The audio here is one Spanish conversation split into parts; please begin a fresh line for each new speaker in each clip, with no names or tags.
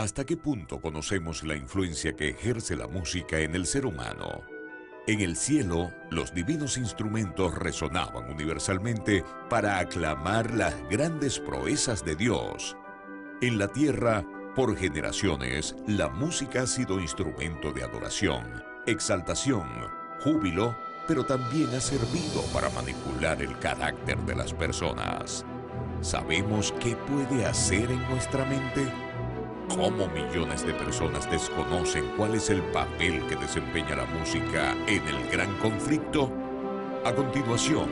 ¿Hasta qué punto conocemos la influencia que ejerce la música en el ser humano? En el cielo, los divinos instrumentos resonaban universalmente para aclamar las grandes proezas de Dios. En la tierra, por generaciones, la música ha sido instrumento de adoración, exaltación, júbilo, pero también ha servido para manipular el carácter de las personas. ¿Sabemos qué puede hacer en nuestra mente? ¿Cómo millones de personas desconocen cuál es el papel que desempeña la música en el gran conflicto? A continuación,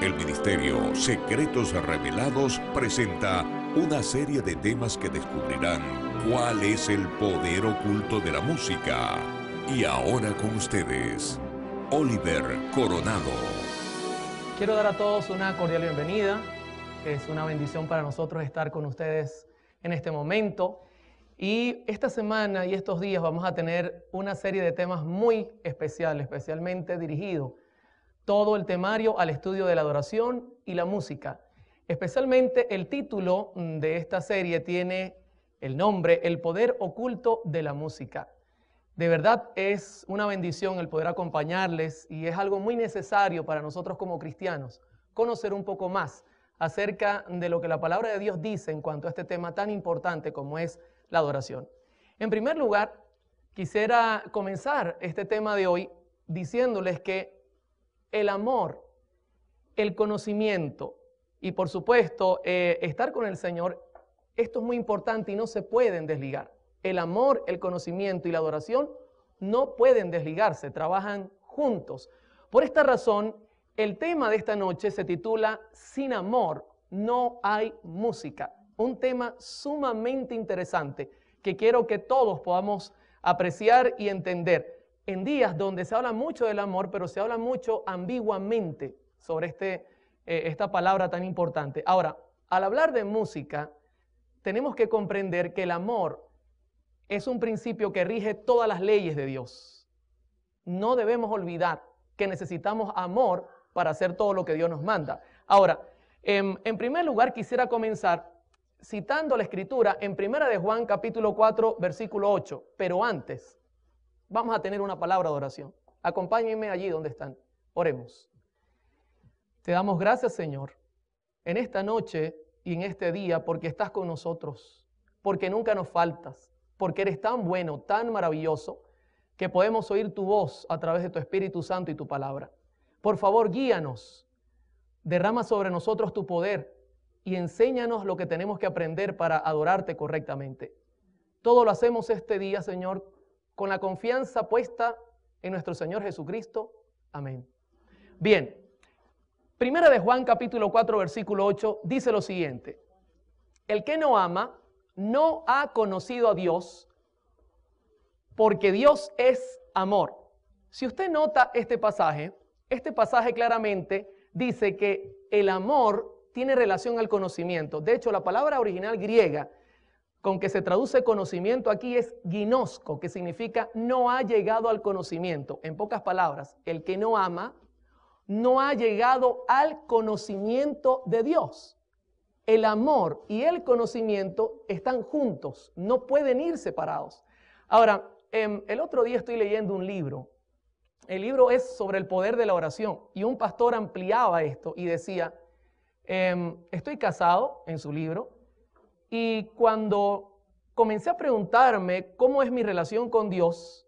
el Ministerio Secretos Revelados presenta una serie de temas que descubrirán cuál es el poder oculto de la música. Y ahora con ustedes, Oliver Coronado.
Quiero dar a todos una cordial bienvenida. Es una bendición para nosotros estar con ustedes en este momento. Y esta semana y estos días vamos a tener una serie de temas muy especiales, especialmente dirigido todo el temario al estudio de la adoración y la música. Especialmente el título de esta serie tiene el nombre El poder oculto de la música. De verdad es una bendición el poder acompañarles y es algo muy necesario para nosotros como cristianos conocer un poco más acerca de lo que la palabra de Dios dice en cuanto a este tema tan importante como es la adoración. En primer lugar, quisiera comenzar este tema de hoy diciéndoles que el amor, el conocimiento y por supuesto estar con el Señor, esto es muy importante y no se pueden desligar. El amor, el conocimiento y la adoración no pueden desligarse, trabajan juntos. Por esta razón, el tema de esta noche se titula Sin amor no hay música. Un tema sumamente interesante que quiero que todos podamos apreciar y entender. En días donde se habla mucho del amor, pero se habla mucho ambiguamente sobre esta palabra tan importante. Ahora, al hablar de música, tenemos que comprender que el amor es un principio que rige todas las leyes de Dios. No debemos olvidar que necesitamos amor para hacer todo lo que Dios nos manda. Ahora, en primer lugar quisiera comenzar citando la Escritura en 1 de Juan capítulo 4 versículo 8. Pero antes, vamos a tener una palabra de oración. Acompáñenme allí donde están. Oremos. Te damos gracias, Señor, en esta noche y en este día porque estás con nosotros, porque nunca nos faltas, porque eres tan bueno, tan maravilloso, que podemos oír tu voz a través de tu Espíritu Santo y tu palabra. Por favor, guíanos, derrama sobre nosotros tu poder y enséñanos lo que tenemos que aprender para adorarte correctamente. Todo lo hacemos este día, Señor, con la confianza puesta en nuestro Señor Jesucristo. Amén. Bien, 1 de Juan capítulo 4 versículo 8 dice lo siguiente: el que no ama no ha conocido a Dios, porque Dios es amor. Si usted nota este pasaje claramente dice que el amor tiene relación al conocimiento. De hecho, la palabra original griega con que se traduce conocimiento aquí es ginosko, que significa no ha llegado al conocimiento. En pocas palabras, el que no ama no ha llegado al conocimiento de Dios. El amor y el conocimiento están juntos, no pueden ir separados. Ahora, el otro día estoy leyendo un libro. El libro es sobre el poder de la oración y un pastor ampliaba esto y decía, estoy casado en su libro y cuando comencé a preguntarme cómo es mi relación con Dios,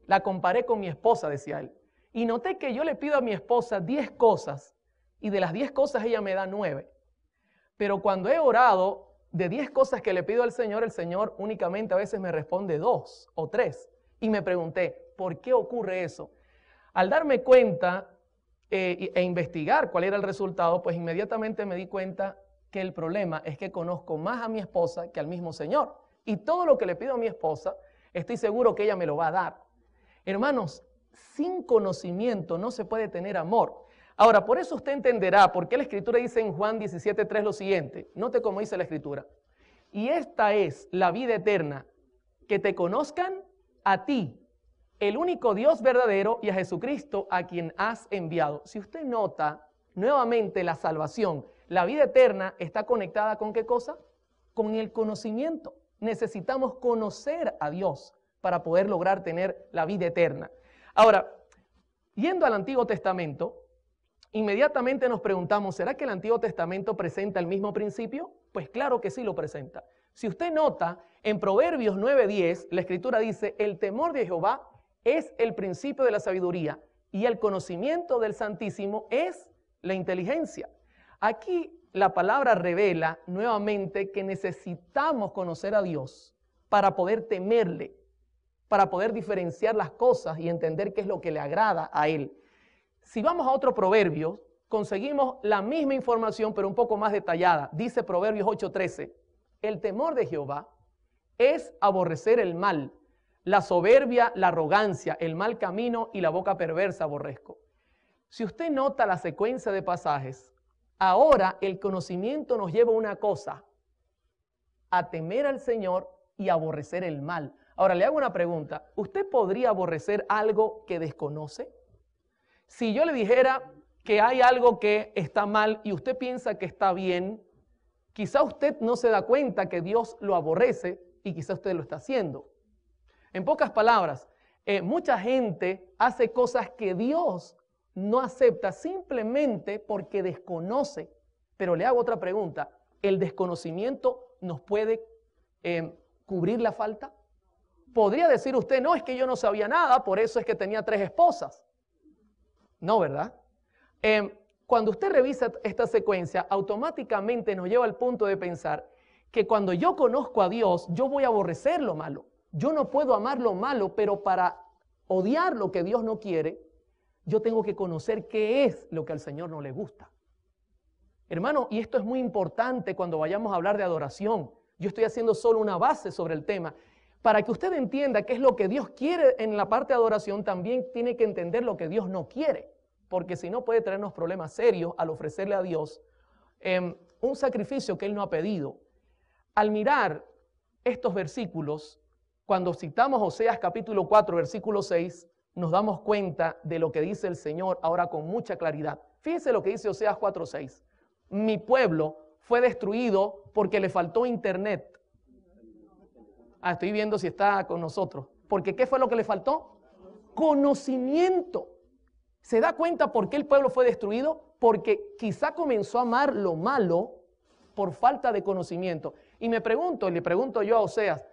la comparé con mi esposa, decía él. Y noté que yo le pido a mi esposa 10 cosas y de las 10 cosas ella me da 9. Pero cuando he orado de 10 cosas que le pido al Señor, el Señor únicamente a veces me responde 2 o 3. Y me pregunté, ¿por qué ocurre eso? Al darme cuenta e investigar cuál era el resultado, pues inmediatamente me di cuenta que el problema es que conozco más a mi esposa que al mismo Señor. Y todo lo que le pido a mi esposa, estoy seguro que ella me lo va a dar. Hermanos, sin conocimiento no se puede tener amor. Ahora, por eso usted entenderá por qué la Escritura dice en Juan 17:3 lo siguiente. Note cómo dice la Escritura. Y esta es la vida eterna, que te conozcan a ti, el único Dios verdadero, y a Jesucristo a quien has enviado. Si usted nota nuevamente la salvación, la vida eterna está conectada ¿con qué cosa? Con el conocimiento. necesitamos conocer a Dios para poder lograr tener la vida eterna. Ahora, yendo al Antiguo Testamento, inmediatamente nos preguntamos, ¿será que el Antiguo Testamento presenta el mismo principio? Pues claro que sí lo presenta. Si usted nota, en Proverbios 9:10, la Escritura dice, el temor de Jehová es el principio de la sabiduría y el conocimiento del Santísimo es la inteligencia. Aquí la palabra revela nuevamente que necesitamos conocer a Dios para poder temerle, para poder diferenciar las cosas y entender qué es lo que le agrada a Él. Si vamos a otro proverbio, conseguimos la misma información, pero un poco más detallada. Dice Proverbios 8:13, el temor de Jehová es aborrecer el mal, la soberbia, la arrogancia, el mal camino y la boca perversa aborrezco. Si usted nota la secuencia de pasajes, ahora el conocimiento nos lleva a una cosa, a temer al Señor y aborrecer el mal. Ahora le hago una pregunta, ¿usted podría aborrecer algo que desconoce? Si yo le dijera que hay algo que está mal y usted piensa que está bien, quizá usted no se da cuenta que Dios lo aborrece y quizá usted lo está haciendo. En pocas palabras, mucha gente hace cosas que Dios no acepta simplemente porque desconoce. Pero le hago otra pregunta, ¿el desconocimiento nos puede cubrir la falta? ¿Podría decir usted, no, es que yo no sabía nada, por eso es que tenía 3 esposas? No, ¿verdad? Cuando usted revisa esta secuencia, automáticamente nos lleva al punto de pensar que cuando yo conozco a Dios, yo voy a aborrecer lo malo. Yo no puedo amar lo malo, pero para odiar lo que Dios no quiere, yo tengo que conocer qué es lo que al Señor no le gusta. Hermano, y esto es muy importante cuando vayamos a hablar de adoración. Yo estoy haciendo solo una base sobre el tema. Para que usted entienda qué es lo que Dios quiere en la parte de adoración, también tiene que entender lo que Dios no quiere. Porque si no puede traernos problemas serios al ofrecerle a Dios un sacrificio que Él no ha pedido. Al mirar estos versículos, cuando citamos Oseas capítulo 4, versículo 6, nos damos cuenta de lo que dice el Señor ahora con mucha claridad. Fíjense lo que dice Oseas 4, 6. Mi pueblo fue destruido porque le faltó internet. Estoy viendo si está con nosotros. Porque ¿qué fue lo que le faltó? Conocimiento. ¿Se da cuenta por qué el pueblo fue destruido? Porque quizá comenzó a amar lo malo por falta de conocimiento. Y le pregunto yo a Oseas,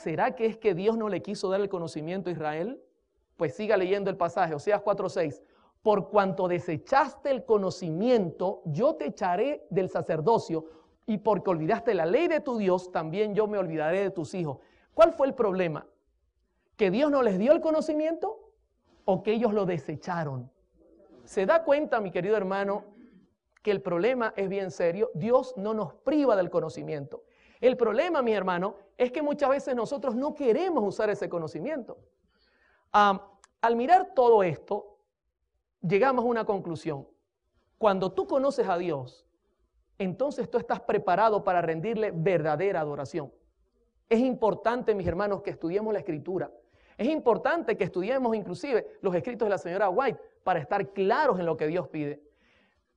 ¿será que es que Dios no le quiso dar el conocimiento a Israel? Pues siga leyendo el pasaje, Oseas 4:6. Por cuanto desechaste el conocimiento, yo te echaré del sacerdocio, y porque olvidaste la ley de tu Dios, también yo me olvidaré de tus hijos. ¿Cuál fue el problema? ¿Que Dios no les dio el conocimiento o que ellos lo desecharon? ¿Se da cuenta, mi querido hermano, que el problema es bien serio? Dios no nos priva del conocimiento. El problema, mi hermano, es que muchas veces nosotros no queremos usar ese conocimiento. Al mirar todo esto, llegamos a una conclusión. Cuando tú conoces a Dios, entonces tú estás preparado para rendirle verdadera adoración. Es importante, mis hermanos, que estudiemos la Escritura. Es importante que estudiemos inclusive los escritos de la señora White para estar claros en lo que Dios pide.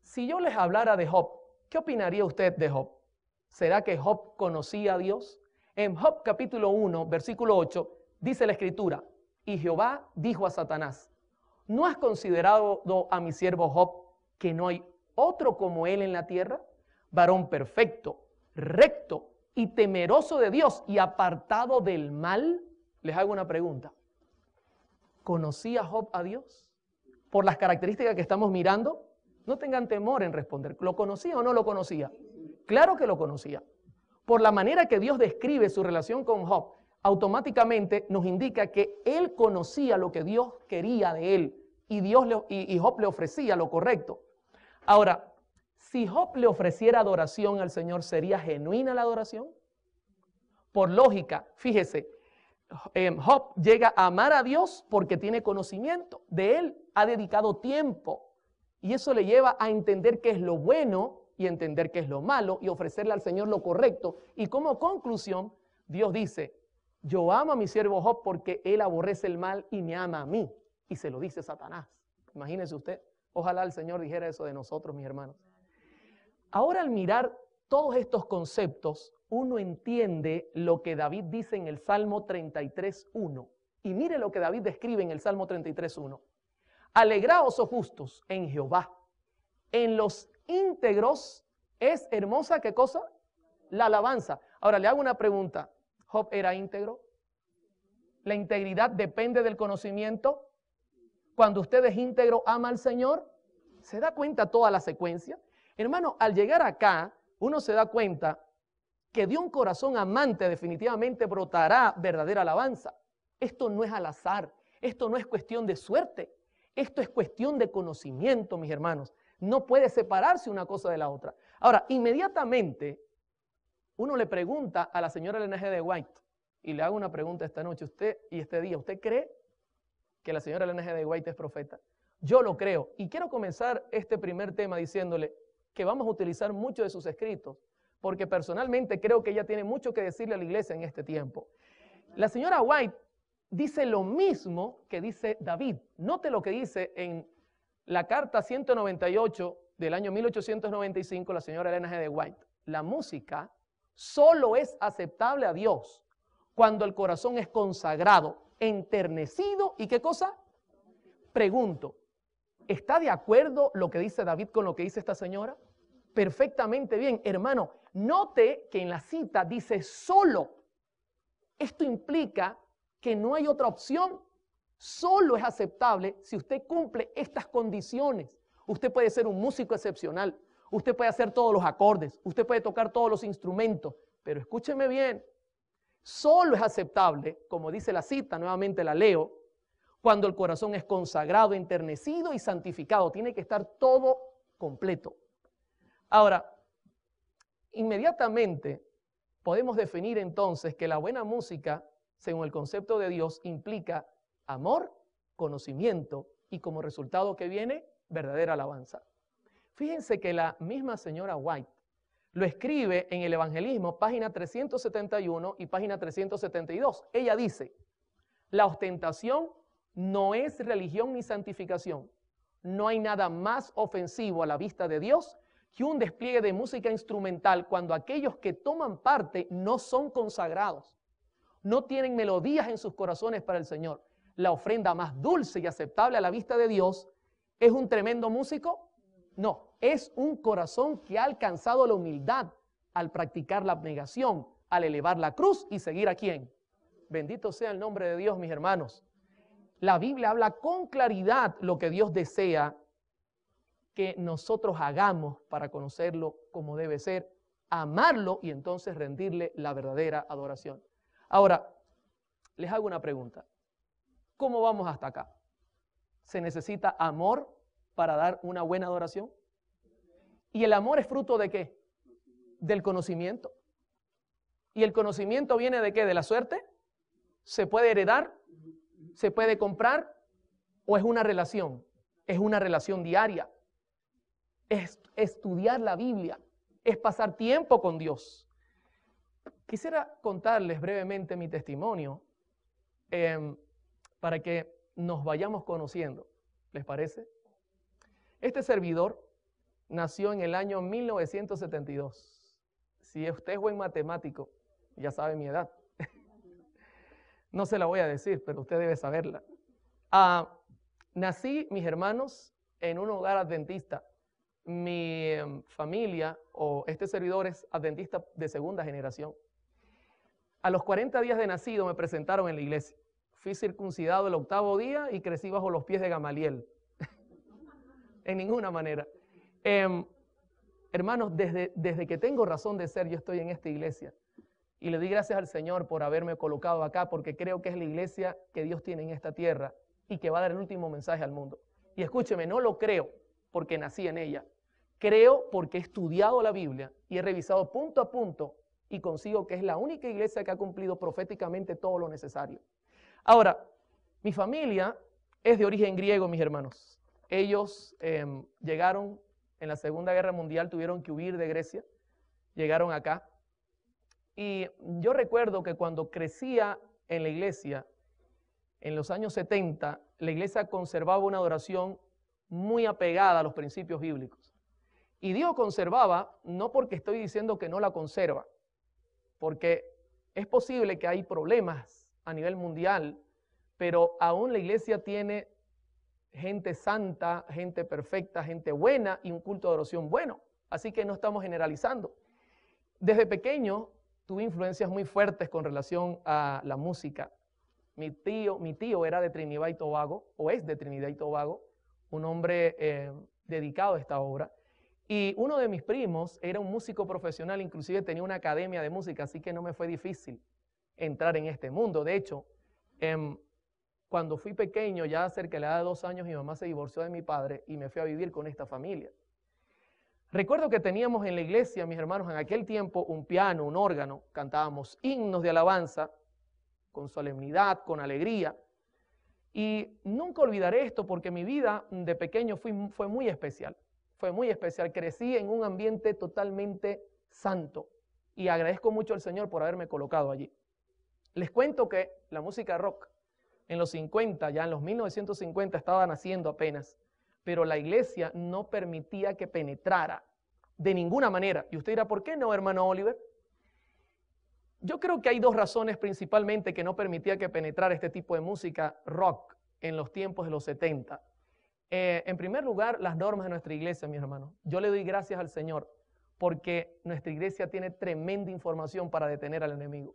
Si yo les hablara de Job, ¿qué opinaría usted de Job? ¿Será que Job conocía a Dios? En Job capítulo 1, versículo 8, dice la Escritura, y Jehová dijo a Satanás, ¿no has considerado a mi siervo Job que no hay otro como él en la tierra? Varón perfecto, recto y temeroso de Dios y apartado del mal. Les hago una pregunta. ¿Conocía Job a Dios? Por las características que estamos mirando, no tengan temor en responder. ¿Lo conocía o no lo conocía? Claro que lo conocía. Por la manera que Dios describe su relación con Job, automáticamente nos indica que él conocía lo que Dios quería de él y Job le ofrecía lo correcto. Ahora, si Job le ofreciera adoración al Señor, ¿sería genuina la adoración? Por lógica, fíjese, Job llega a amar a Dios porque tiene conocimiento de Él, ha dedicado tiempo y eso le lleva a entender qué es lo bueno y entender qué es lo malo y ofrecerle al Señor lo correcto. Y como conclusión, Dios dice, yo amo a mi siervo Job porque él aborrece el mal y me ama a mí. Y se lo dice Satanás. Imagínese usted, ojalá el Señor dijera eso de nosotros, mis hermanos. Ahora al mirar todos estos conceptos, uno entiende lo que David dice en el Salmo 33:1. Y mire lo que David describe en el Salmo 33:1. Alegraos, oh justos, en Jehová. En los íntegros es hermosa, ¿qué cosa? La alabanza. Ahora le hago una pregunta. ¿Job era íntegro? ¿La integridad depende del conocimiento? Cuando usted es íntegro, ama al Señor. ¿Se da cuenta toda la secuencia? Hermano, al llegar acá, uno se da cuenta que de un corazón amante definitivamente brotará verdadera alabanza. Esto no es al azar, esto no es cuestión de suerte, esto es cuestión de conocimiento, mis hermanos. No puede separarse una cosa de la otra. Ahora, inmediatamente, uno le pregunta a la señora Ellen G. de White, y le hago una pregunta esta noche, usted y este día, ¿usted cree que la señora Ellen G. de White es profeta? Yo lo creo, y quiero comenzar este primer tema diciéndole que vamos a utilizar muchos de sus escritos, porque personalmente creo que ella tiene mucho que decirle a la iglesia en este tiempo. La señora White dice lo mismo que dice David. Note lo que dice en la carta 198 del año 1895, la señora Ellen G. de White. La música solo es aceptable a Dios cuando el corazón es consagrado, enternecido y ¿qué cosa? Pregunto, ¿está de acuerdo lo que dice David con lo que dice esta señora? Perfectamente bien, hermano. Note que en la cita dice solo. Esto implica que no hay otra opción. Solo es aceptable si usted cumple estas condiciones. Usted puede ser un músico excepcional. Usted puede hacer todos los acordes. Usted puede tocar todos los instrumentos. Pero escúcheme bien. Solo es aceptable, como dice la cita, nuevamente la leo, cuando el corazón es consagrado, enternecido y santificado. Tiene que estar todo completo. Ahora, inmediatamente podemos definir entonces que la buena música, según el concepto de Dios, implica amor, conocimiento y como resultado que viene, verdadera alabanza. Fíjense que la misma señora White lo escribe en el Evangelismo, página 371 y página 372. Ella dice, la ostentación no es religión ni santificación. No hay nada más ofensivo a la vista de Dios que un despliegue de música instrumental cuando aquellos que toman parte no son consagrados, no tienen melodías en sus corazones para el Señor. La ofrenda más dulce y aceptable a la vista de Dios, ¿es un tremendo músico? No, es un corazón que ha alcanzado la humildad al practicar la abnegación, al elevar la cruz y seguir a ¿quién? Bendito sea el nombre de Dios, mis hermanos. La Biblia habla con claridad lo que Dios desea que nosotros hagamos para conocerlo como debe ser, amarlo y entonces rendirle la verdadera adoración. Ahora, les hago una pregunta. ¿Cómo vamos hasta acá? ¿Se necesita amor para dar una buena adoración? ¿Y el amor es fruto de qué? Del conocimiento. ¿Y el conocimiento viene de qué? ¿De la suerte? ¿Se puede heredar? ¿Se puede comprar? ¿O es una relación? Es una relación diaria. Es estudiar la Biblia, es pasar tiempo con Dios. Quisiera contarles brevemente mi testimonio para que nos vayamos conociendo. ¿Les parece? Este servidor nació en el año 1972. Si usted es buen matemático, ya sabe mi edad. No se la voy a decir, pero usted debe saberla. Nací, mis hermanos, en un hogar adventista. Mi familia o este servidor es adventista de segunda generación. A los 40 días de nacido me presentaron en la iglesia. Fui circuncidado el 8º día y crecí bajo los pies de Gamaliel. En ninguna manera. Hermanos, desde que tengo razón de ser, yo estoy en esta iglesia. Y le doy gracias al Señor por haberme colocado acá, porque creo que es la iglesia que Dios tiene en esta tierra y que va a dar el último mensaje al mundo. Y escúcheme, no lo creo porque nací en ella. Creo porque he estudiado la Biblia y he revisado punto a punto y consigo que es la única iglesia que ha cumplido proféticamente todo lo necesario. Ahora, mi familia es de origen griego, mis hermanos. Ellos llegaron en la Segunda Guerra Mundial, tuvieron que huir de Grecia, llegaron acá. Y yo recuerdo que cuando crecía en la iglesia, en los años 70, la iglesia conservaba una adoración muy apegada a los principios bíblicos. Y digo conservaba, no porque estoy diciendo que no la conserva, porque es posible que hay problemas a nivel mundial, pero aún la iglesia tiene gente santa, gente perfecta, gente buena y un culto de adoración bueno. Así que no estamos generalizando. Desde pequeño tuve influencias muy fuertes con relación a la música. Mi tío era de Trinidad y Tobago, o es de Trinidad y Tobago, un hombre dedicado a esta obra. Y uno de mis primos era un músico profesional, inclusive tenía una academia de música, así que no me fue difícil entrar en este mundo. De hecho, cuando fui pequeño, ya cerca de la edad de 2 años, mi mamá se divorció de mi padre y me fui a vivir con esta familia. Recuerdo que teníamos en la iglesia, mis hermanos, en aquel tiempo un piano, un órgano, cantábamos himnos de alabanza con solemnidad, con alegría. Y nunca olvidaré esto porque mi vida de pequeño fue muy especial. Fue muy especial. Crecí en un ambiente totalmente santo y agradezco mucho al Señor por haberme colocado allí. Les cuento que la música rock en los 50, ya en los 1950 estaba naciendo apenas, pero la iglesia no permitía que penetrara de ninguna manera. Y usted dirá, ¿por qué no, hermano Oliver? Yo creo que hay 2 razones principalmente que no permitía que penetrara este tipo de música rock en los tiempos de los 70. En primer lugar, las normas de nuestra iglesia, mis hermanos. Yo le doy gracias al Señor porque nuestra iglesia tiene tremenda información para detener al enemigo.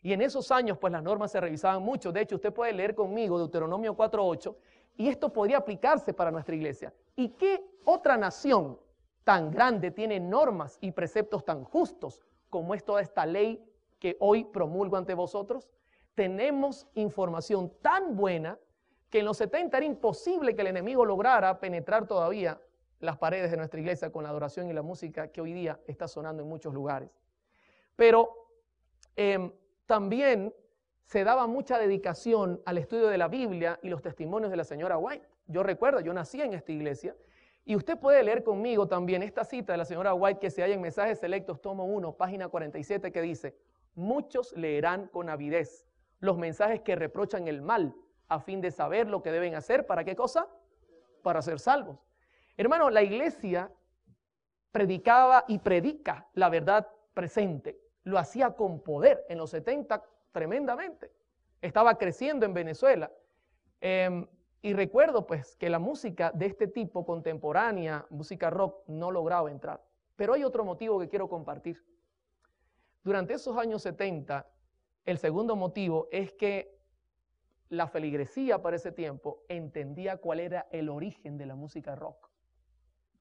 Y en esos años, pues las normas se revisaban mucho. De hecho, usted puede leer conmigo Deuteronomio 4:8 y esto podría aplicarse para nuestra iglesia. ¿Y qué otra nación tan grande tiene normas y preceptos tan justos como es toda esta ley que hoy promulgo ante vosotros? Tenemos información tan buena que en los 70 era imposible que el enemigo lograra penetrar todavía las paredes de nuestra iglesia con la adoración y la música que hoy día está sonando en muchos lugares. Pero también se daba mucha dedicación al estudio de la Biblia y los testimonios de la señora White. Yo recuerdo, yo nací en esta iglesia y usted puede leer conmigo también esta cita de la señora White que se halla en Mensajes Selectos, tomo 1, página 47, que dice: muchos leerán con avidez los mensajes que reprochan el mal a fin de saber lo que deben hacer. ¿Para qué cosa? Para ser salvos. Hermano, la iglesia predicaba y predica la verdad presente. Lo hacía con poder en los 70 tremendamente. Estaba creciendo en Venezuela. Y recuerdo pues que la música de este tipo contemporánea, música rock, no lograba entrar. Pero hay otro motivo que quiero compartir. Durante esos años 70, el segundo motivo es que la feligresía para ese tiempo entendía cuál era el origen de la música rock.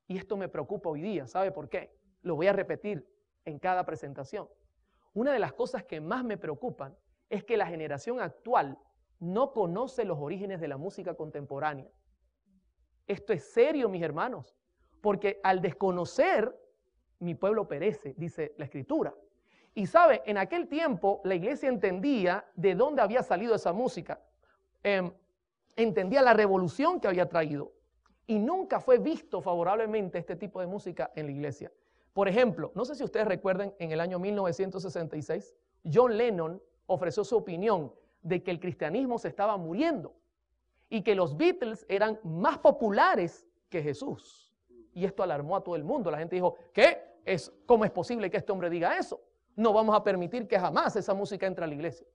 Y esto me preocupa hoy día. ¿Sabe por qué? Lo voy a repetir en cada presentación. Una de las cosas que más me preocupan es que la generación actual no conoce los orígenes de la música contemporánea. Esto es serio, mis hermanos, porque al desconocer, mi pueblo perece, dice la Escritura. Y sabe, en aquel tiempo la iglesia entendía de dónde había salido esa música. Entendía la revolución que había traído. Y nunca fue visto favorablemente este tipo de música en la iglesia. Por ejemplo, no sé si ustedes recuerdan, en el año 1966, John Lennon ofreció su opinión de que el cristianismo se estaba muriendo y que los Beatles eran más populares que Jesús. Y esto alarmó a todo el mundo. La gente dijo, ¿cómo es posible que este hombre diga eso? No vamos a permitir que jamás esa música entre a la iglesia.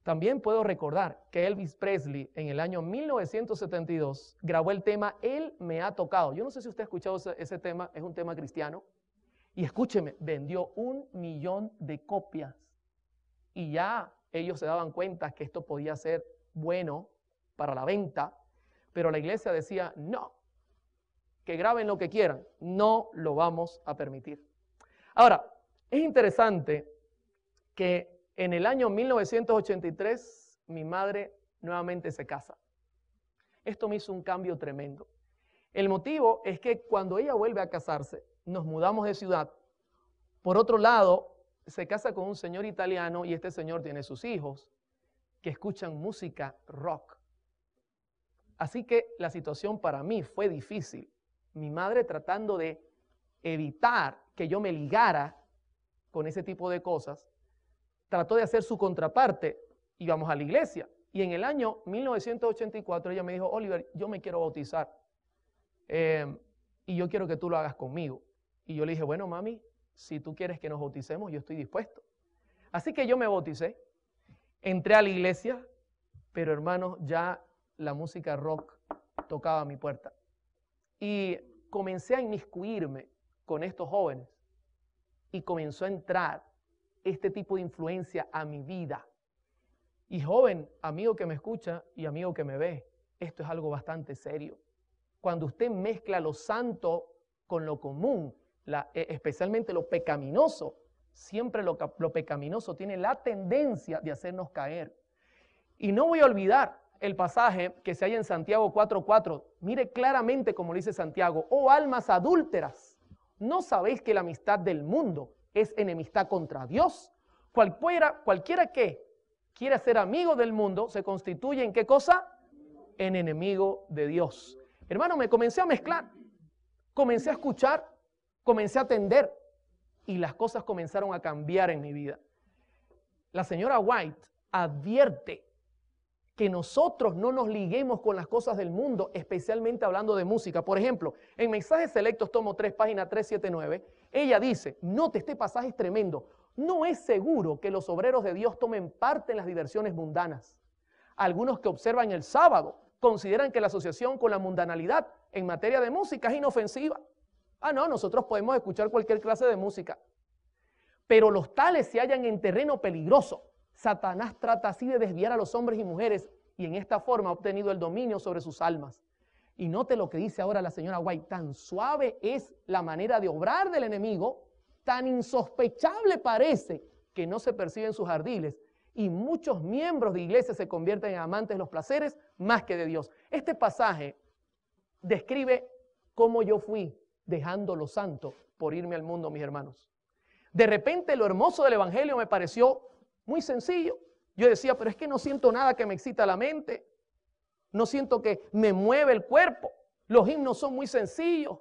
También puedo recordar que Elvis Presley en el año 1972 grabó el tema Él me ha tocado. Yo no sé si usted ha escuchado ese tema, es un tema cristiano. Y escúcheme, vendió 1 millón de copias. Y ya ellos se daban cuenta que esto podía ser bueno para la venta, pero la iglesia decía, no, que graben lo que quieran, no lo vamos a permitir. Ahora, es interesante que en el año 1983 mi madre nuevamente se casa. Esto me hizo un cambio tremendo. El motivo es que cuando ella vuelve a casarse, nos mudamos de ciudad. Por otro lado, se casa con un señor italiano y este señor tiene sus hijos que escuchan música rock. Así que la situación para mí fue difícil. Mi madre tratando de evitar que yo me ligara con ese tipo de cosas, trató de hacer su contraparte, íbamos a la iglesia. Y en el año 1984 ella me dijo, Oliver, yo me quiero bautizar. y yo quiero que tú lo hagas conmigo. Y yo le dije, bueno, mami, si tú quieres que nos bauticemos, yo estoy dispuesto. Así que yo me bauticé, entré a la iglesia, pero hermanos, ya la música rock tocaba a mi puerta. Y comencé a inmiscuirme con estos jóvenes y comenzó a entrar este tipo de influencia a mi vida. Y joven, amigo que me escucha y amigo que me ve, esto es algo bastante serio. Cuando usted mezcla lo santo con lo común, especialmente lo pecaminoso, siempre lo pecaminoso tiene la tendencia de hacernos caer. Y no voy a olvidar el pasaje que se halla en Santiago 4:4. Mire claramente como dice Santiago: oh almas adúlteras, ¿no sabéis que la amistad del mundo es enemistad contra Dios? Cualquiera que quiera ser amigo del mundo se constituye ¿en qué cosa? En enemigo de Dios. Hermano, me comencé a mezclar, comencé a escuchar, comencé a atender y las cosas comenzaron a cambiar en mi vida. La señora White advierte que nosotros no nos liguemos con las cosas del mundo, especialmente hablando de música. Por ejemplo, en Mensajes Selectos, tomo 3, página 379, ella dice, note, este pasaje es tremendo, no es seguro que los obreros de Dios tomen parte en las diversiones mundanas. Algunos que observan el sábado consideran que la asociación con la mundanalidad en materia de música es inofensiva. Ah, no, nosotros podemos escuchar cualquier clase de música. Pero los tales se hallan en terreno peligroso. Satanás trata así de desviar a los hombres y mujeres y en esta forma ha obtenido el dominio sobre sus almas. Y note lo que dice ahora la señora White, tan suave es la manera de obrar del enemigo, tan insospechable parece que no se perciben sus ardiles y muchos miembros de iglesia se convierten en amantes de los placeres más que de Dios. Este pasaje describe cómo yo fui dejando lo santo por irme al mundo, mis hermanos. De repente lo hermoso del evangelio me pareció muy sencillo. Yo decía, pero es que no siento nada que me excita la mente. No siento que me mueve el cuerpo. Los himnos son muy sencillos.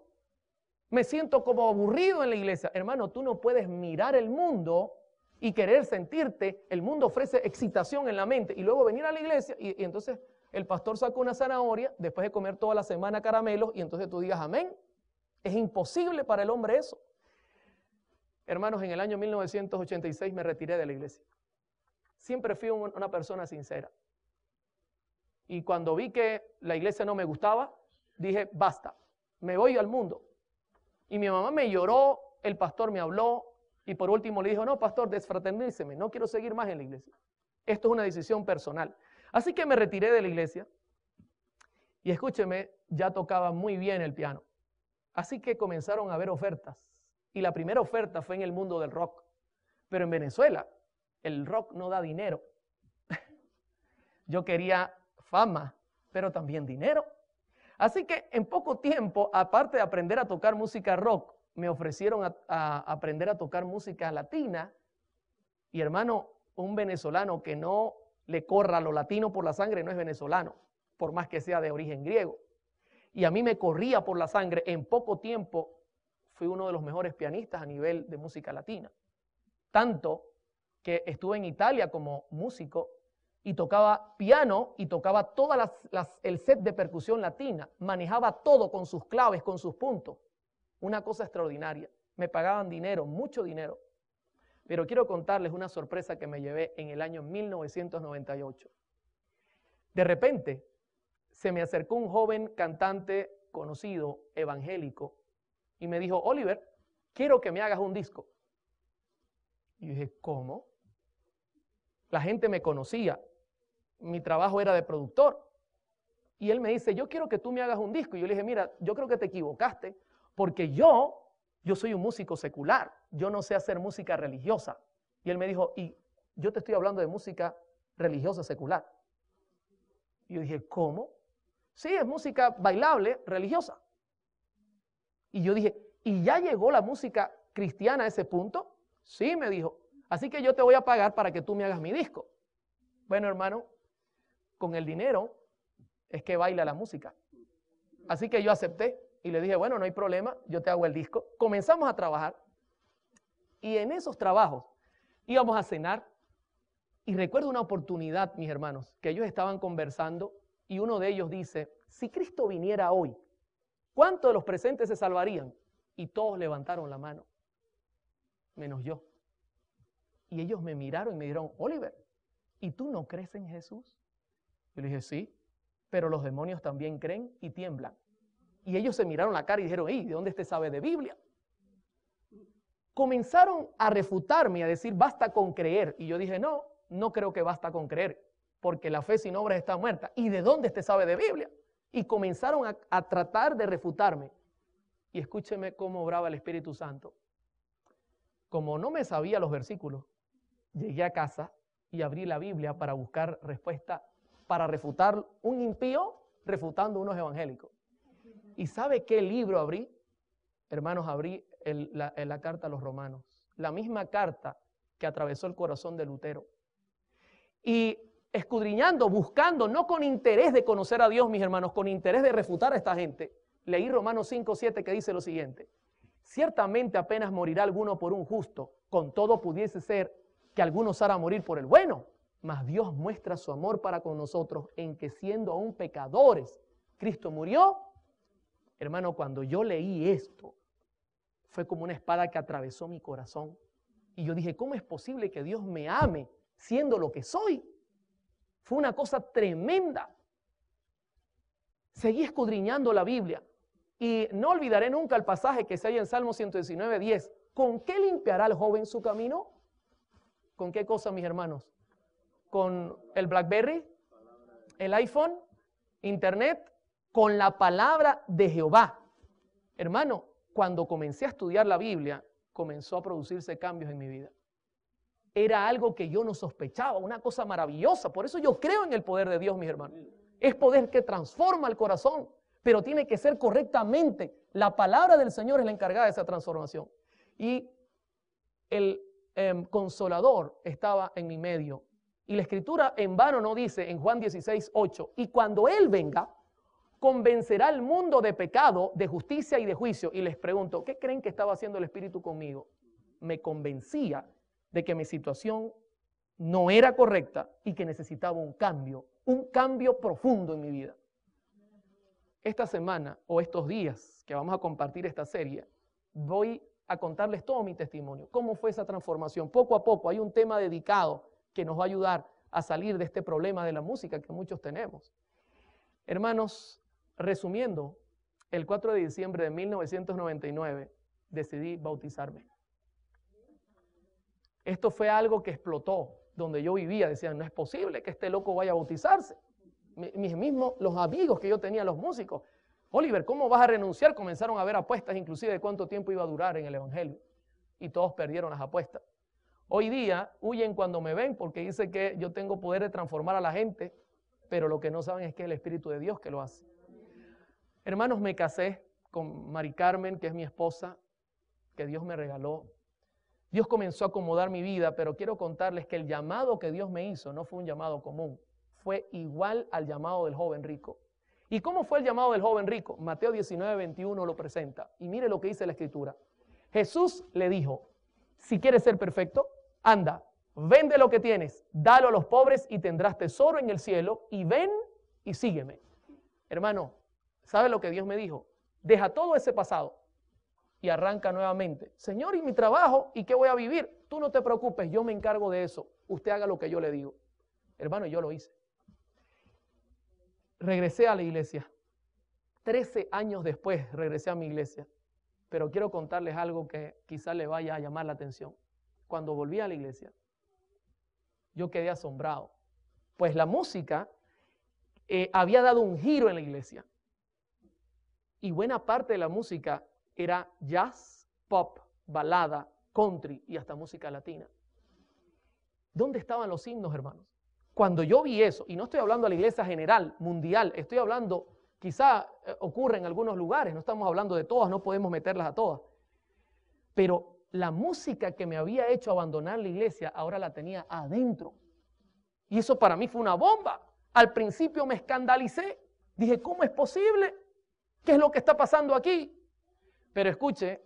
Me siento como aburrido en la iglesia. Hermano, tú no puedes mirar el mundo y querer sentirte. El mundo ofrece excitación en la mente y luego venir a la iglesia y entonces el pastor saca una zanahoria después de comer toda la semana caramelos y entonces tú digas amén. Es imposible para el hombre eso. Hermanos, en el año 1986 me retiré de la iglesia. Siempre fui una persona sincera. Y cuando vi que la iglesia no me gustaba, dije, basta, me voy al mundo. Y mi mamá me lloró, el pastor me habló, y por último le dijo, no, pastor, desfraterníceme, no quiero seguir más en la iglesia. Esto es una decisión personal. Así que me retiré de la iglesia, y escúcheme, ya tocaba muy bien el piano. Así que comenzaron a haber ofertas, y la primera oferta fue en el mundo del rock. Pero en Venezuela, el rock no da dinero. Yo quería fama, pero también dinero. Así que en poco tiempo, aparte de aprender a tocar música rock, me ofrecieron a aprender a tocar música latina. Y hermano, un venezolano que no le corra lo latino por la sangre no es venezolano, por más que sea de origen griego. Y a mí me corría por la sangre. En poco tiempo fui uno de los mejores pianistas a nivel de música latina. Tanto que estuve en Italia como músico y tocaba piano y tocaba toda el set de percusión latina. Manejaba todo con sus claves, con sus puntos. Una cosa extraordinaria. Me pagaban dinero, mucho dinero. Pero quiero contarles una sorpresa que me llevé en el año 1998. De repente, se me acercó un joven cantante conocido, evangélico, y me dijo, Oliver, quiero que me hagas un disco. Y yo dije, ¿cómo? La gente me conocía, mi trabajo era de productor. Y él me dice, yo quiero que tú me hagas un disco. Y yo le dije, mira, yo creo que te equivocaste, porque yo soy un músico secular, yo no sé hacer música religiosa. Y él me dijo, y yo te estoy hablando de música religiosa secular. Y yo dije, ¿cómo? Sí, es música bailable, religiosa. Y yo dije, ¿y ya llegó la música cristiana a ese punto? Sí, me dijo, así que yo te voy a pagar para que tú me hagas mi disco. Bueno, hermano, con el dinero es que baila la música. Así que yo acepté y le dije, bueno, no hay problema, yo te hago el disco. Comenzamos a trabajar y en esos trabajos íbamos a cenar y recuerdo una oportunidad, mis hermanos, que ellos estaban conversando y uno de ellos dice, si Cristo viniera hoy, ¿cuántos de los presentes se salvarían? Y todos levantaron la mano, menos yo. Y ellos me miraron y me dijeron, Oliver, ¿y tú no crees en Jesús? Yo le dije, sí, pero los demonios también creen y tiemblan. Y ellos se miraron la cara y dijeron, ¿de dónde este sabe de Biblia? Comenzaron a refutarme, a decir, basta con creer. Y yo dije, no, no creo que basta con creer, porque la fe sin obras está muerta. ¿Y de dónde este sabe de Biblia? Y comenzaron a tratar de refutarme. Y escúcheme cómo obraba el Espíritu Santo. Como no me sabía los versículos, llegué a casa y abrí la Biblia para buscar respuesta, para refutar un impío refutando unos evangélicos. ¿Y sabe qué libro abrí? Hermanos, abrí la carta a los romanos. La misma carta que atravesó el corazón de Lutero. Y escudriñando, buscando, no con interés de conocer a Dios, mis hermanos, con interés de refutar a esta gente, leí Romanos 5:7 que dice lo siguiente. Ciertamente apenas morirá alguno por un justo, con todo pudiese ser que alguno osara morir por el bueno, mas Dios muestra su amor para con nosotros en que siendo aún pecadores, Cristo murió. Hermano, cuando yo leí esto, fue como una espada que atravesó mi corazón. Y yo dije, ¿cómo es posible que Dios me ame siendo lo que soy? Fue una cosa tremenda. Seguí escudriñando la Biblia. Y no olvidaré nunca el pasaje que se halla en Salmo 119:10. ¿Con qué limpiará el joven su camino? ¿Con qué cosa, mis hermanos? ¿Con el BlackBerry? ¿El iPhone? ¿Internet? Con la palabra de Jehová. Hermano, cuando comencé a estudiar la Biblia, comenzó a producirse cambios en mi vida. Era algo que yo no sospechaba, una cosa maravillosa. Por eso yo creo en el poder de Dios, mis hermanos. Es poder que transforma el corazón, pero tiene que ser correctamente. La palabra del Señor es la encargada de esa transformación. Y el Consolador estaba en mi medio. Y la Escritura en vano no dice en Juan 16:8, y cuando Él venga, convencerá al mundo de pecado, de justicia y de juicio. Y les pregunto, ¿qué creen que estaba haciendo el Espíritu conmigo? Me convencía de que mi situación no era correcta y que necesitaba un cambio profundo en mi vida. Esta semana o estos días que vamos a compartir esta serie, voy a contarles todo mi testimonio, cómo fue esa transformación. Poco a poco hay un tema dedicado que nos va a ayudar a salir de este problema de la música que muchos tenemos. Hermanos, resumiendo, el 4 de diciembre de 1999 decidí bautizarme. Esto fue algo que explotó donde yo vivía. Decían, no es posible que este loco vaya a bautizarse. Los amigos que yo tenía, los músicos, Oliver, ¿cómo vas a renunciar? Comenzaron a haber apuestas inclusive de cuánto tiempo iba a durar en el evangelio. Y todos perdieron las apuestas. Hoy día huyen cuando me ven porque dicen que yo tengo poder de transformar a la gente, pero lo que no saben es que es el Espíritu de Dios que lo hace. Hermanos, me casé con Mari Carmen, que es mi esposa, que Dios me regaló. Dios comenzó a acomodar mi vida, pero quiero contarles que el llamado que Dios me hizo no fue un llamado común, fue igual al llamado del joven rico. ¿Y cómo fue el llamado del joven rico? Mateo 19:21 lo presenta. Y mire lo que dice la Escritura. Jesús le dijo, si quieres ser perfecto, anda, vende lo que tienes, dalo a los pobres y tendrás tesoro en el cielo, y ven y sígueme. Hermano, ¿sabe lo que Dios me dijo? Deja todo ese pasado y arranca nuevamente. Señor, ¿y mi trabajo? ¿Y qué voy a vivir? Tú no te preocupes, yo me encargo de eso. Usted haga lo que yo le digo. Hermano, yo lo hice. Regresé a la iglesia. 13 años después regresé a mi iglesia. Pero quiero contarles algo que quizás le vaya a llamar la atención. Cuando volví a la iglesia, yo quedé asombrado. Pues la música había dado un giro en la iglesia. Y buena parte de la música era jazz, pop, balada, country y hasta música latina. ¿Dónde estaban los himnos, hermanos? Cuando yo vi eso, y no estoy hablando de la iglesia general, mundial, estoy hablando, quizá ocurre en algunos lugares, no estamos hablando de todas, no podemos meterlas a todas. Pero la música que me había hecho abandonar la iglesia, ahora la tenía adentro. Y eso para mí fue una bomba. Al principio me escandalicé. Dije, ¿cómo es posible? ¿Qué es lo que está pasando aquí? Pero escuche,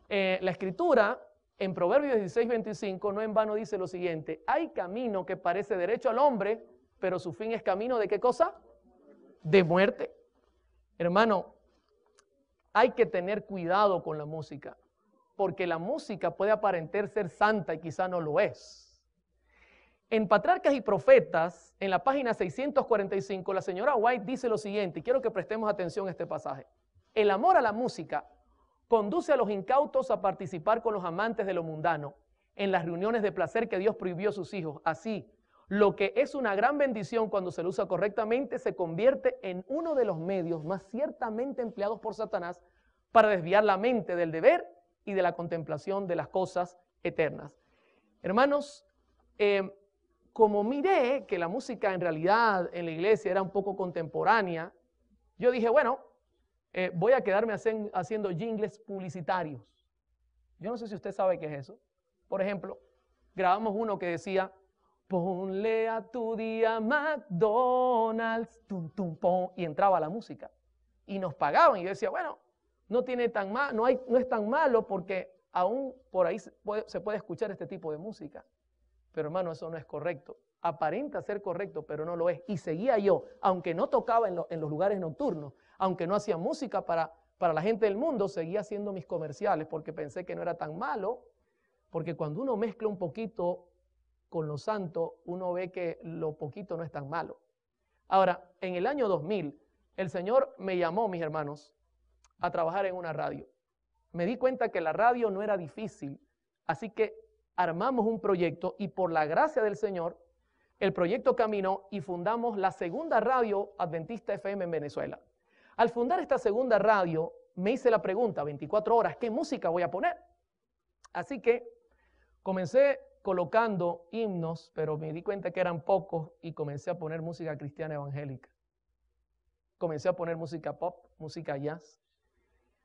la Escritura en Proverbios 16:25 no en vano dice lo siguiente: hay camino que parece derecho al hombre, pero su fin es camino ¿de qué cosa? De muerte. Hermano, hay que tener cuidado con la música, porque la música puede aparentar ser santa y quizá no lo es. En Patriarcas y Profetas, en la página 645, la señora White dice lo siguiente, y quiero que prestemos atención a este pasaje. El amor a la música conduce a los incautos a participar con los amantes de lo mundano en las reuniones de placer que Dios prohibió a sus hijos. Así, lo que es una gran bendición cuando se lo usa correctamente se convierte en uno de los medios más ciertamente empleados por Satanás para desviar la mente del deber y de la contemplación de las cosas eternas. Hermanos, como miré que la música en realidad en la iglesia era un poco contemporánea, yo dije, bueno, voy a quedarme haciendo jingles publicitarios. Yo no sé si usted sabe qué es eso. Por ejemplo, grabamos uno que decía, ponle a tu día McDonald's, tum, tum, pom, y entraba la música. Y nos pagaban, y yo decía, bueno, no es tan malo porque aún por ahí se puede escuchar este tipo de música. Pero hermano, eso no es correcto. Aparenta ser correcto, pero no lo es. Y seguía yo, aunque no tocaba en los lugares nocturnos, aunque no hacía música para la gente del mundo, seguía haciendo mis comerciales porque pensé que no era tan malo, porque cuando uno mezcla un poquito con lo santo, uno ve que lo poquito no es tan malo. Ahora, en el año 2000, el Señor me llamó, mis hermanos, a trabajar en una radio. Me di cuenta que la radio no era difícil, así que armamos un proyecto y por la gracia del Señor, el proyecto caminó y fundamos la segunda radio Adventista FM en Venezuela. Al fundar esta segunda radio, me hice la pregunta, 24 horas, ¿qué música voy a poner? Así que comencé colocando himnos, pero me di cuenta que eran pocos y comencé a poner música cristiana evangélica. Comencé a poner música pop, música jazz,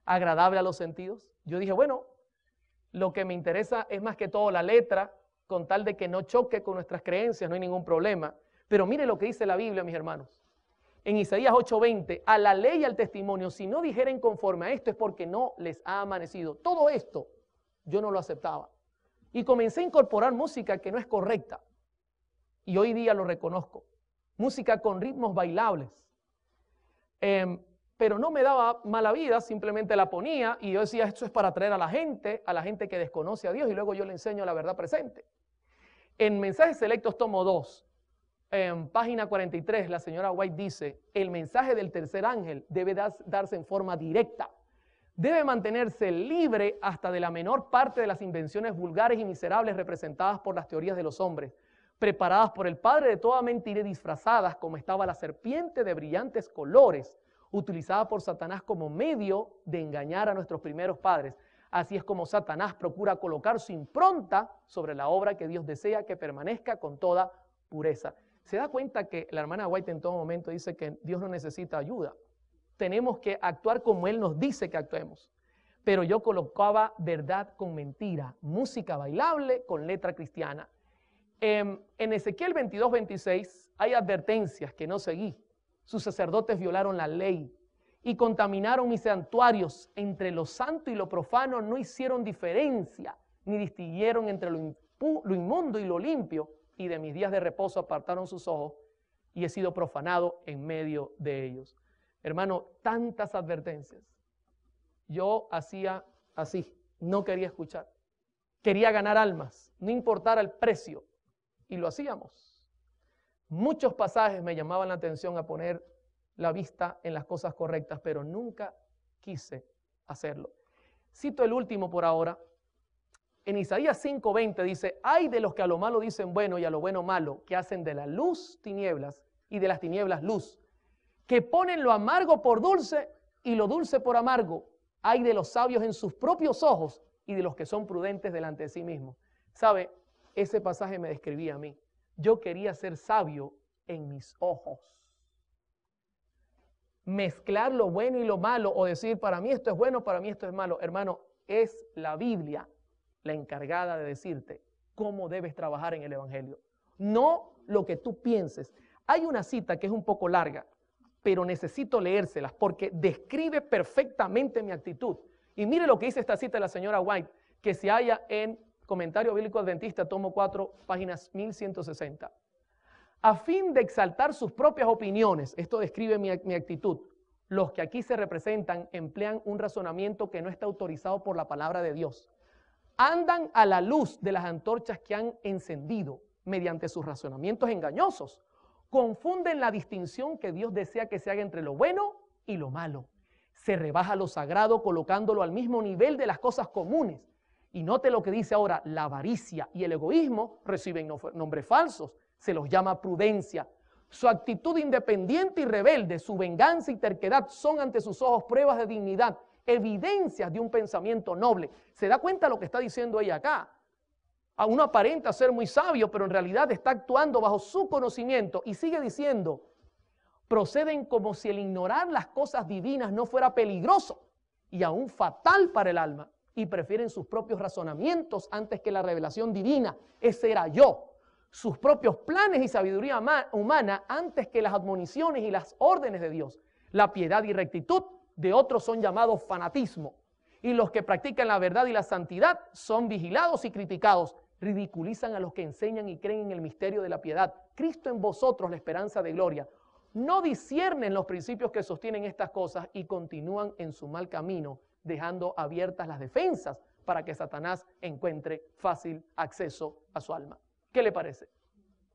agradable a los sentidos. Yo dije, bueno, lo que me interesa es más que todo la letra, con tal de que no choque con nuestras creencias, no hay ningún problema. Pero mire lo que dice la Biblia, mis hermanos. En Isaías 8:20, a la ley y al testimonio, si no dijeren conforme a esto es porque no les ha amanecido. Todo esto yo no lo aceptaba. Y comencé a incorporar música que no es correcta. Y hoy día lo reconozco. Música con ritmos bailables. Pero no me daba mala vida, simplemente la ponía y yo decía, esto es para atraer a la gente que desconoce a Dios y luego yo le enseño la verdad presente. En Mensajes Selectos, tomo 2, en página 43, la señora White dice, el mensaje del tercer ángel debe darse en forma directa. Debe mantenerse libre hasta de la menor parte de las invenciones vulgares y miserables representadas por las teorías de los hombres, preparadas por el padre de toda mentira y disfrazadas como estaba la serpiente de brillantes colores, utilizada por Satanás como medio de engañar a nuestros primeros padres. Así es como Satanás procura colocar su impronta sobre la obra que Dios desea que permanezca con toda pureza. Se da cuenta que la hermana White en todo momento dice que Dios no necesita ayuda. Tenemos que actuar como Él nos dice que actuemos. Pero yo colocaba verdad con mentira, música bailable con letra cristiana. En Ezequiel 22:26 hay advertencias que no seguí. Sus sacerdotes violaron la ley y contaminaron mis santuarios. Entre lo santo y lo profano no hicieron diferencia, ni distinguieron entre lo inmundo y lo limpio, y de mis días de reposo apartaron sus ojos, y he sido profanado en medio de ellos. Hermano, tantas advertencias. Yo hacía así, no quería escuchar. Quería ganar almas, no importara el precio, y lo hacíamos. Muchos pasajes me llamaban la atención a poner la vista en las cosas correctas, pero nunca quise hacerlo. Cito el último por ahora. En Isaías 5:20 dice, ay de los que a lo malo dicen bueno y a lo bueno malo, que hacen de la luz tinieblas y de las tinieblas luz, que ponen lo amargo por dulce y lo dulce por amargo. Ay de los sabios en sus propios ojos y de los que son prudentes delante de sí mismos. ¿Sabe? Ese pasaje me describía a mí. Yo quería ser sabio en mis ojos. Mezclar lo bueno y lo malo o decir para mí esto es bueno, para mí esto es malo. Hermano, es la Biblia la encargada de decirte cómo debes trabajar en el Evangelio. No lo que tú pienses. Hay una cita que es un poco larga, pero necesito leérselas porque describe perfectamente mi actitud. Y mire lo que dice esta cita de la señora White, que se halla en Comentario Bíblico Adventista, tomo 4, páginas 1160. A fin de exaltar sus propias opiniones, esto describe mi actitud, los que aquí se representan emplean un razonamiento que no está autorizado por la palabra de Dios. Andan a la luz de las antorchas que han encendido mediante sus razonamientos engañosos. Confunden la distinción que Dios desea que se haga entre lo bueno y lo malo. Se rebaja lo sagrado colocándolo al mismo nivel de las cosas comunes. Y note lo que dice ahora, la avaricia y el egoísmo reciben nombres falsos. Se los llama prudencia. Su actitud independiente y rebelde, su venganza y terquedad son ante sus ojos pruebas de dignidad, evidencias de un pensamiento noble. ¿Se da cuenta lo que está diciendo ella acá? A uno aparenta ser muy sabio, pero en realidad está actuando bajo su conocimiento. Y sigue diciendo, proceden como si el ignorar las cosas divinas no fuera peligroso y aún fatal para el alma, y prefieren sus propios razonamientos antes que la revelación divina. Ese era yo. Sus propios planes y sabiduría humana antes que las admoniciones y las órdenes de Dios. La piedad y rectitud de otros son llamados fanatismo. Y los que practican la verdad y la santidad son vigilados y criticados. Ridiculizan a los que enseñan y creen en el misterio de la piedad. Cristo en vosotros, la esperanza de gloria. No disciernen los principios que sostienen estas cosas y continúan en su mal camino, dejando abiertas las defensas para que Satanás encuentre fácil acceso a su alma. ¿Qué le parece?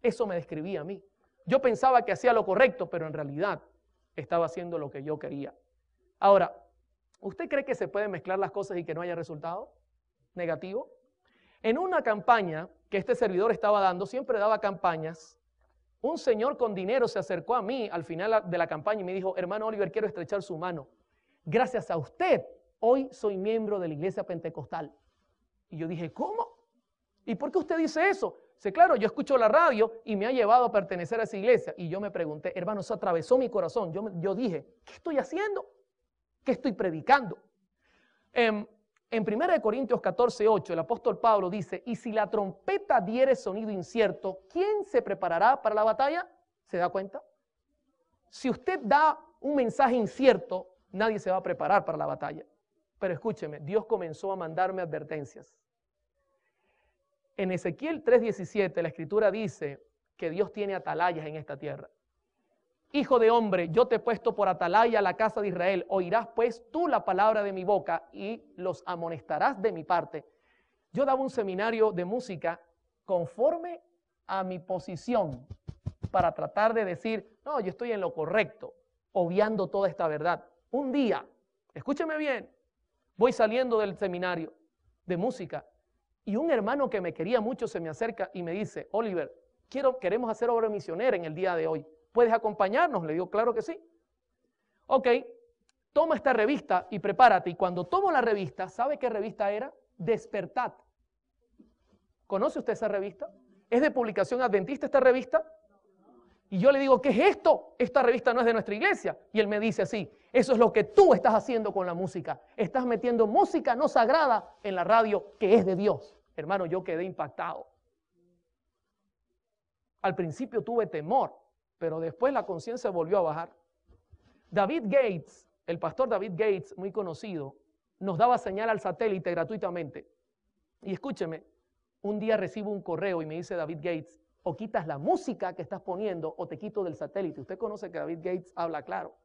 Eso me describía a mí. Yo pensaba que hacía lo correcto, pero en realidad estaba haciendo lo que yo quería. Ahora, ¿usted cree que se pueden mezclar las cosas y que no haya resultado negativo? En una campaña que este servidor estaba dando, siempre daba campañas, un señor con dinero se acercó a mí al final de la campaña y me dijo, hermano Oliver, quiero estrechar su mano. Gracias a usted, hoy soy miembro de la iglesia pentecostal. Y yo dije, ¿cómo? ¿Y por qué usted dice eso? Dice, claro, yo escucho la radio y me ha llevado a pertenecer a esa iglesia. Y yo me pregunté, hermano, eso atravesó mi corazón. Yo dije, ¿qué estoy haciendo? ¿Qué estoy predicando? En 1 Corintios 14:8, el apóstol Pablo dice, y si la trompeta diere sonido incierto, ¿quién se preparará para la batalla? ¿Se da cuenta? Si usted da un mensaje incierto, nadie se va a preparar para la batalla. Pero escúcheme, Dios comenzó a mandarme advertencias. En Ezequiel 3:17 la escritura dice que Dios tiene atalayas en esta tierra. Hijo de hombre, yo te he puesto por atalaya a la casa de Israel. Oirás pues tú la palabra de mi boca y los amonestarás de mi parte. Yo daba un seminario de música conforme a mi posición para tratar de decir, no, yo estoy en lo correcto, obviando toda esta verdad. Un día, escúcheme bien, voy saliendo del seminario de música y un hermano que me quería mucho se me acerca y me dice, Oliver, queremos hacer obra misionera en el día de hoy. ¿Puedes acompañarnos? Le digo, claro que sí. Ok, toma esta revista y prepárate. Y cuando tomo la revista, ¿sabe qué revista era? Despertad. ¿Conoce usted esa revista? ¿Es de publicación adventista esta revista? Y yo le digo, ¿qué es esto? Esta revista no es de nuestra iglesia. Y él me dice así, eso es lo que tú estás haciendo con la música. Estás metiendo música no sagrada en la radio que es de Dios. Hermano, yo quedé impactado. Al principio tuve temor, pero después la conciencia volvió a bajar. David Gates, el pastor David Gates, muy conocido, nos daba señal al satélite gratuitamente. Y escúcheme, un día recibo un correo y me dice David Gates, o quitas la música que estás poniendo o te quito del satélite. Usted conoce que David Gates habla claro.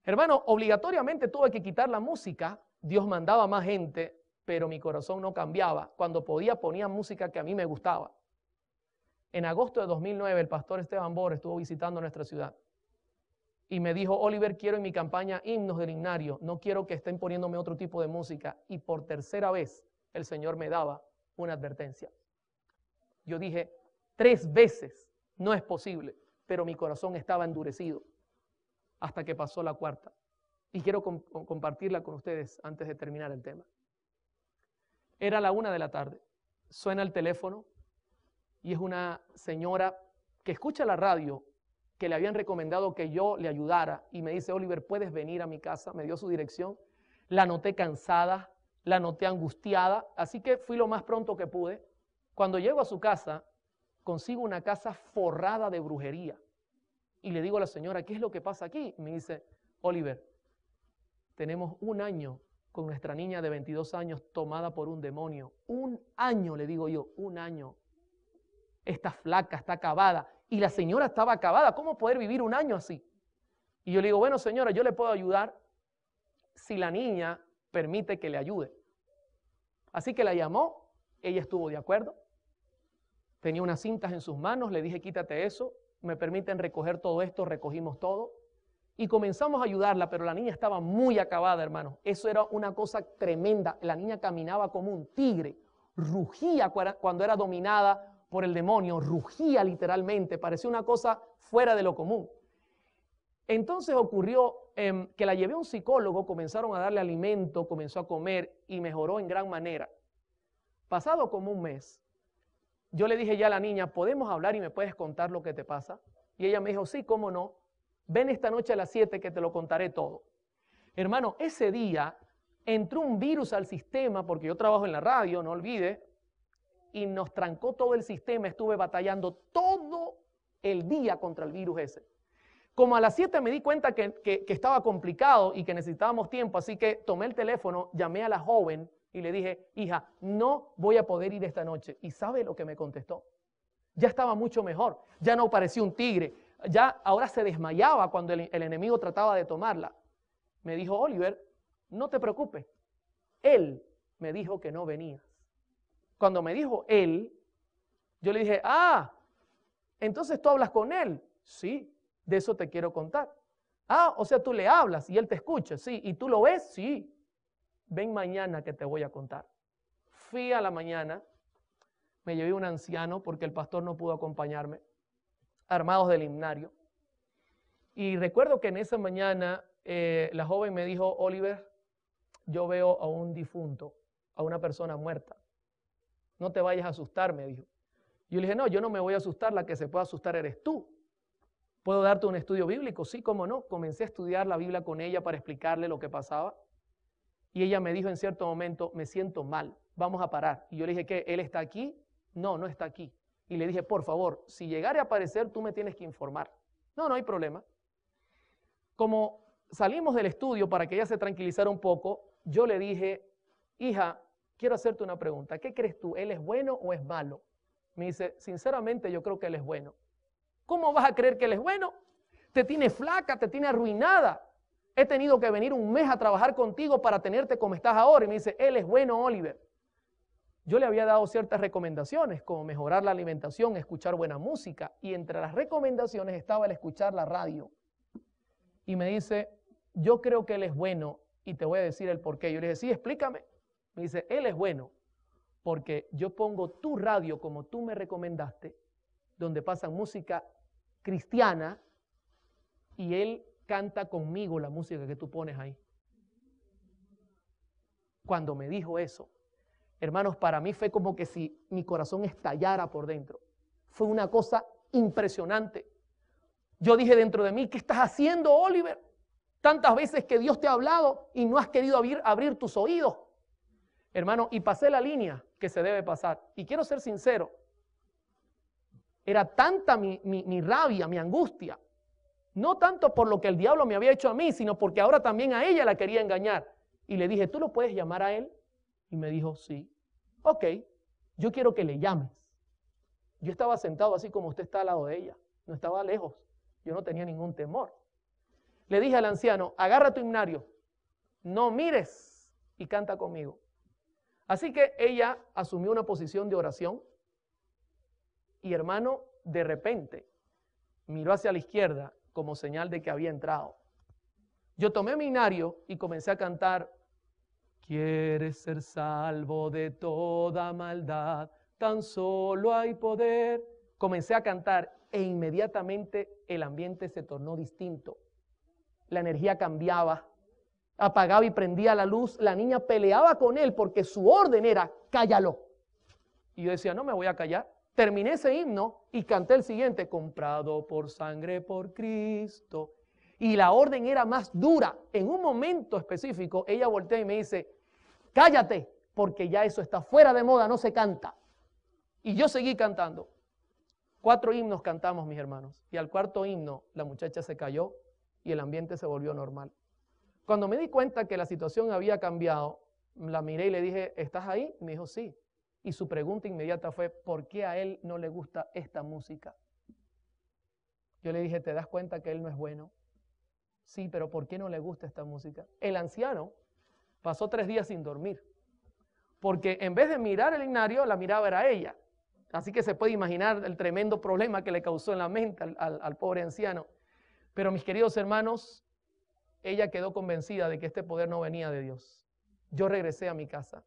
Hermano, obligatoriamente tuve que quitar la música. Dios mandaba más gente, pero mi corazón no cambiaba. Cuando podía ponía música que a mí me gustaba. En agosto de 2009 el pastor Esteban Bor estuvo visitando nuestra ciudad y me dijo, Oliver, quiero en mi campaña himnos del himnario, no quiero que estén poniéndome otro tipo de música. Y por tercera vez el Señor me daba una advertencia. Yo dije, 3 veces, no es posible, pero mi corazón estaba endurecido hasta que pasó la 4ª. Y quiero compartirla con ustedes antes de terminar el tema. Era la 1 de la tarde, suena el teléfono y es una señora que escucha la radio, que le habían recomendado que yo le ayudara y me dice, Oliver, ¿puedes venir a mi casa? Me dio su dirección, la noté cansada, la noté angustiada, así que fui lo más pronto que pude. Cuando llego a su casa, consigo una casa forrada de brujería. Y le digo a la señora, ¿qué es lo que pasa aquí? Y me dice, Oliver, tenemos 1 año con nuestra niña de 22 años tomada por un demonio. 1 año, le digo yo, 1 año. Está flaca, está acabada. Y la señora estaba acabada. ¿Cómo poder vivir 1 año así? Y yo le digo, bueno, señora, yo le puedo ayudar si la niña permite que le ayude. Así que la llamó, ella estuvo de acuerdo. Tenía unas cintas en sus manos, le dije, quítate eso, me permiten recoger todo esto, recogimos todo. Y comenzamos a ayudarla, pero la niña estaba muy acabada, hermano. Eso era una cosa tremenda. La niña caminaba como un tigre, rugía cuando era dominada por el demonio, rugía literalmente, parecía una cosa fuera de lo común. Entonces ocurrió que la llevé a un psicólogo, comenzaron a darle alimento, comenzó a comer y mejoró en gran manera. Pasado como un mes, yo le dije ya a la niña, ¿podemos hablar y me puedes contar lo que te pasa? Y ella me dijo, sí, cómo no. Ven esta noche a las 7 que te lo contaré todo. Hermano, ese día entró un virus al sistema, porque yo trabajo en la radio, no olvide, y nos trancó todo el sistema. Estuve batallando todo el día contra el virus ese. Como a las 7 me di cuenta que estaba complicado y que necesitábamos tiempo, así que tomé el teléfono, llamé a la joven y le dije, hija, no voy a poder ir esta noche. ¿Y sabe lo que me contestó? Ya estaba mucho mejor, ya no parecía un tigre, ya ahora se desmayaba cuando el enemigo trataba de tomarla. Me dijo, Oliver, no te preocupes, él me dijo que no venías. Cuando me dijo él, yo le dije, entonces tú hablas con él. Sí, de eso te quiero contar. O sea, tú le hablas y él te escucha. Sí, ¿y tú lo ves? Sí. Ven mañana que te voy a contar. Fui a la mañana, me llevé un anciano porque el pastor no pudo acompañarme, armados del himnario. Y recuerdo que en esa mañana la joven me dijo, Oliver, yo veo a un difunto, a una persona muerta. No te vayas a asustar, me dijo. Yo le dije, no, yo no me voy a asustar, la que se puede asustar eres tú. ¿Puedo darte un estudio bíblico? Sí, cómo no. Comencé a estudiar la Biblia con ella para explicarle lo que pasaba. Y ella me dijo en cierto momento, me siento mal, vamos a parar. Y yo le dije, ¿qué? ¿Él está aquí? No, no está aquí. Y le dije, por favor, si llegare a aparecer, tú me tienes que informar. No, no hay problema. Como salimos del estudio para que ella se tranquilizara un poco, yo le dije, hija, quiero hacerte una pregunta. ¿Qué crees tú? ¿Él es bueno o es malo? Me dice, sinceramente yo creo que él es bueno. ¿Cómo vas a creer que él es bueno? Te tiene flaca, te tiene arruinada. He tenido que venir un mes a trabajar contigo para tenerte como estás ahora. Y me dice, él es bueno, Oliver. Yo le había dado ciertas recomendaciones, como mejorar la alimentación, escuchar buena música. Y entre las recomendaciones estaba el escuchar la radio. Y me dice, yo creo que él es bueno y te voy a decir el por qué. Yo le dije, sí, explícame. Me dice, él es bueno porque yo pongo tu radio como tú me recomendaste, donde pasan música cristiana y él canta conmigo la música que tú pones ahí. Cuando me dijo eso, hermanos, para mí fue como que si mi corazón estallara por dentro. Fue una cosa impresionante. Yo dije dentro de mí, ¿qué estás haciendo, Oliver? Tantas veces que Dios te ha hablado y no has querido abrir tus oídos. Hermano, y pasé la línea que se debe pasar. Y quiero ser sincero, era tanta mi rabia, mi angustia, no tanto por lo que el diablo me había hecho a mí, sino porque ahora también a ella la quería engañar. Y le dije, ¿tú lo puedes llamar a él? Y me dijo, sí. Ok, yo quiero que le llames. Yo estaba sentado así como usted está al lado de ella, no estaba lejos, yo no tenía ningún temor. Le dije al anciano, agarra tu himnario, no mires y canta conmigo. Así que ella asumió una posición de oración y, hermano, de repente miró hacia la izquierda como señal de que había entrado. Yo tomé mi himnario y comencé a cantar, ¿quieres ser salvo de toda maldad? Tan solo hay poder. Comencé a cantar e inmediatamente el ambiente se tornó distinto. La energía cambiaba, apagaba y prendía la luz. La niña peleaba con él porque su orden era, cállalo. Y yo decía, no me voy a callar. Terminé ese himno y canté el siguiente, comprado por sangre por Cristo. Y la orden era más dura. En un momento específico, ella voltea y me dice, cállate, porque ya eso está fuera de moda, no se canta. Y yo seguí cantando. 4 himnos cantamos, mis hermanos. Y al 4.º himno, la muchacha se cayó y el ambiente se volvió normal. Cuando me di cuenta que la situación había cambiado, la miré y le dije, ¿estás ahí? Y me dijo, sí. Y su pregunta inmediata fue, ¿por qué a él no le gusta esta música? Yo le dije, ¿te das cuenta que él no es bueno? Sí, pero ¿por qué no le gusta esta música? El anciano pasó 3 días sin dormir, porque en vez de mirar el himnario, la miraba era ella. Así que se puede imaginar el tremendo problema que le causó en la mente al pobre anciano. Pero mis queridos hermanos, ella quedó convencida de que este poder no venía de Dios. Yo regresé a mi casa,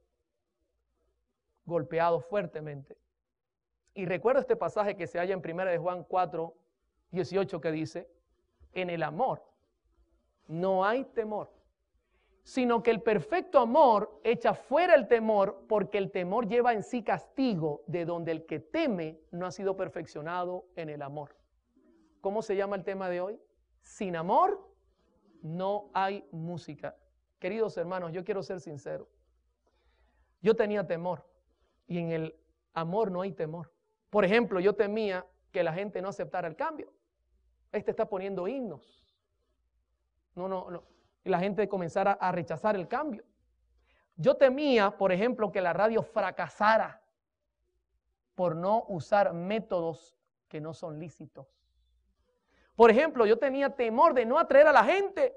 golpeado fuertemente. Y recuerdo este pasaje que se halla en 1 de Juan 4, 18, que dice, en el amor no hay temor, sino que el perfecto amor echa fuera el temor, porque el temor lleva en sí castigo, de donde el que teme no ha sido perfeccionado en el amor. ¿Cómo se llama el tema de hoy? Sin amor no hay música. Queridos hermanos, yo quiero ser sincero. Yo tenía temor, y en el amor no hay temor. Por ejemplo, yo temía que la gente no aceptara el cambio. Está poniendo himnos. No. Y la gente comenzara a rechazar el cambio. Yo temía, por ejemplo, que la radio fracasara por no usar métodos que no son lícitos. Por ejemplo, yo tenía temor de no atraer a la gente.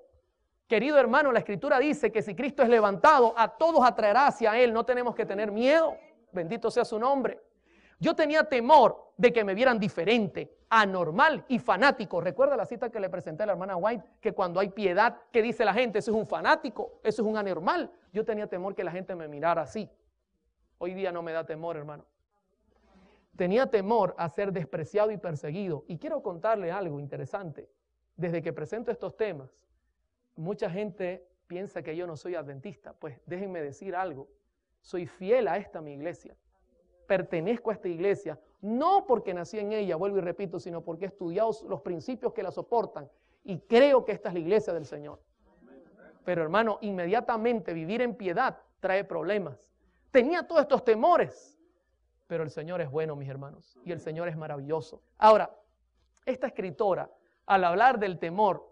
Querido hermano, la Escritura dice que si Cristo es levantado, a todos atraerá hacia Él. No tenemos que tener miedo. Bendito sea su nombre. Yo tenía temor de que me vieran diferente, anormal y fanático. ¿Recuerda la cita que le presenté a la hermana White? Que cuando hay piedad, ¿qué dice la gente? Eso es un fanático, eso es un anormal. Yo tenía temor que la gente me mirara así. Hoy día no me da temor, hermano. Tenía temor a ser despreciado y perseguido. Y quiero contarle algo interesante. Desde que presento estos temas, mucha gente piensa que yo no soy adventista. Pues déjenme decir algo. Soy fiel a esta mi iglesia. Pertenezco a esta iglesia, no porque nací en ella, vuelvo y repito, sino porque he estudiado los principios que la soportan y creo que esta es la iglesia del Señor. Pero hermano, inmediatamente vivir en piedad trae problemas. Tenía todos estos temores, pero el Señor es bueno, mis hermanos, y el Señor es maravilloso. Ahora, esta escritora, al hablar del temor,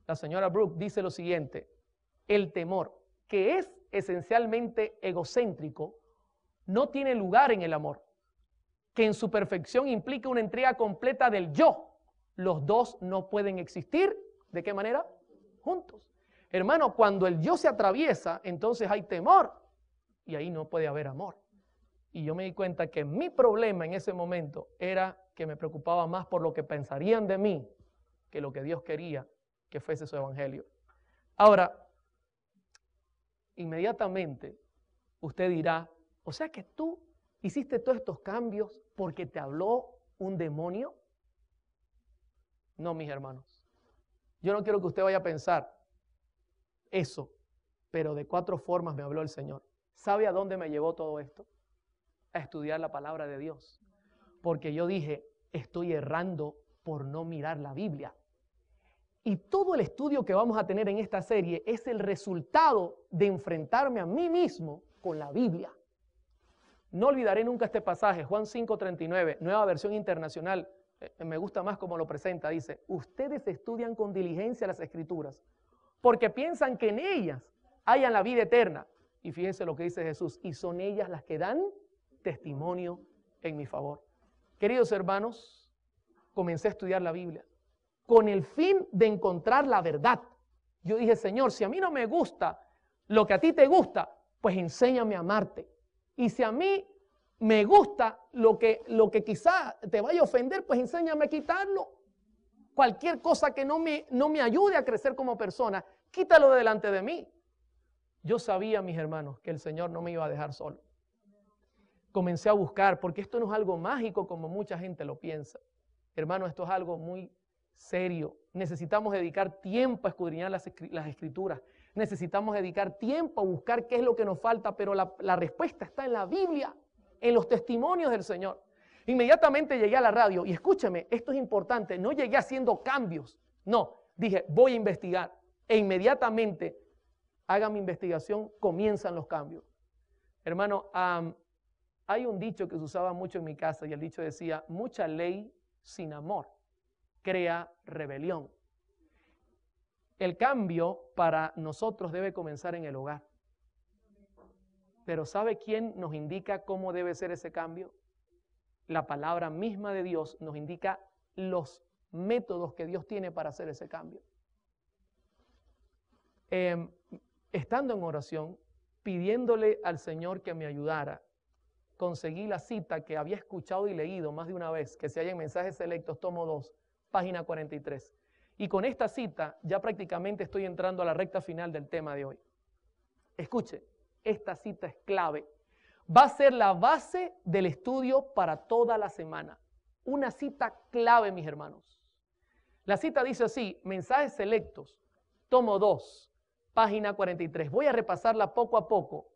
la señora Brooke dice lo siguiente: el temor, que es esencialmente egocéntrico, no tiene lugar en el amor, que en su perfección implica una entrega completa del yo. Los dos no pueden existir, ¿de qué manera? Juntos. Hermano, cuando el yo se atraviesa, entonces hay temor y ahí no puede haber amor. Y yo me di cuenta que mi problema en ese momento era que me preocupaba más por lo que pensarían de mí que lo que Dios quería que fuese su evangelio. Ahora, inmediatamente usted dirá, o sea que tú hiciste todos estos cambios porque te habló un demonio. No, mis hermanos. Yo no quiero que usted vaya a pensar eso, pero de 4 formas me habló el Señor. ¿Sabe a dónde me llevó todo esto? A estudiar la palabra de Dios. Porque yo dije, estoy errando por no mirar la Biblia. Y todo el estudio que vamos a tener en esta serie es el resultado de enfrentarme a mí mismo con la Biblia. No olvidaré nunca este pasaje, Juan 5:39, Nueva Versión Internacional. Me gusta más cómo lo presenta. Dice, ustedes estudian con diligencia las Escrituras porque piensan que en ellas hayan la vida eterna. Y fíjense lo que dice Jesús, y son ellas las que dan testimonio en mi favor. Queridos hermanos, comencé a estudiar la Biblia con el fin de encontrar la verdad. Yo dije, Señor, si a mí no me gusta lo que a ti te gusta, pues enséñame a amarte. Y si a mí me gusta lo que quizá te vaya a ofender, pues enséñame a quitarlo. Cualquier cosa que no me ayude a crecer como persona, quítalo de delante de mí. Yo sabía, mis hermanos, que el Señor no me iba a dejar solo. Comencé a buscar, porque esto no es algo mágico como mucha gente lo piensa. Hermano, esto es algo muy serio. Necesitamos dedicar tiempo a escudriñar las Escrituras. Necesitamos dedicar tiempo a buscar qué es lo que nos falta, pero la respuesta está en la Biblia, en los testimonios del Señor. Inmediatamente llegué a la radio y escúcheme, esto es importante, no llegué haciendo cambios, no, dije voy a investigar e inmediatamente haga mi investigación, comienzan los cambios. Hermano, hay un dicho que se usaba mucho en mi casa y el dicho decía, mucha ley sin amor crea rebelión. El cambio para nosotros debe comenzar en el hogar. Pero ¿sabe quién nos indica cómo debe ser ese cambio? La palabra misma de Dios nos indica los métodos que Dios tiene para hacer ese cambio. estando en oración, pidiéndole al Señor que me ayudara, conseguí la cita que había escuchado y leído más de una vez, que se halla en Mensajes Selectos, tomo 2, página 43. Y con esta cita ya prácticamente estoy entrando a la recta final del tema de hoy. Escuche, esta cita es clave. Va a ser la base del estudio para toda la semana. Una cita clave, mis hermanos. La cita dice así, Mensajes Selectos, tomo 2, página 43. Voy a repasarla poco a poco.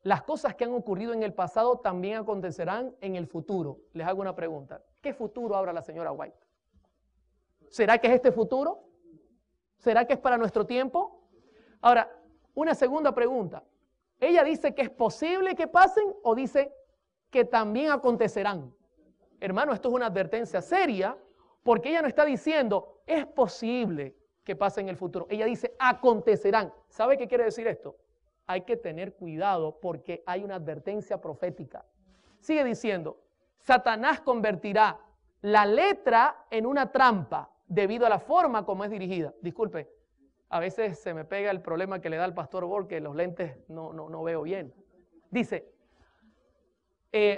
Las cosas que han ocurrido en el pasado también acontecerán en el futuro. Les hago una pregunta. ¿Qué futuro habla la señora White? ¿Será que es este futuro? ¿Será que es para nuestro tiempo? Ahora, una segunda pregunta. ¿Ella dice que es posible que pasen o dice que también acontecerán? Hermano, esto es una advertencia seria porque ella no está diciendo es posible que pase en el futuro. Ella dice acontecerán. ¿Sabe qué quiere decir esto? Hay que tener cuidado porque hay una advertencia profética. Sigue diciendo, Satanás convertirá la letra en una trampa debido a la forma como es dirigida. Disculpe, a veces se me pega el problema que le da al pastor Bor, que los lentes no veo bien. Dice,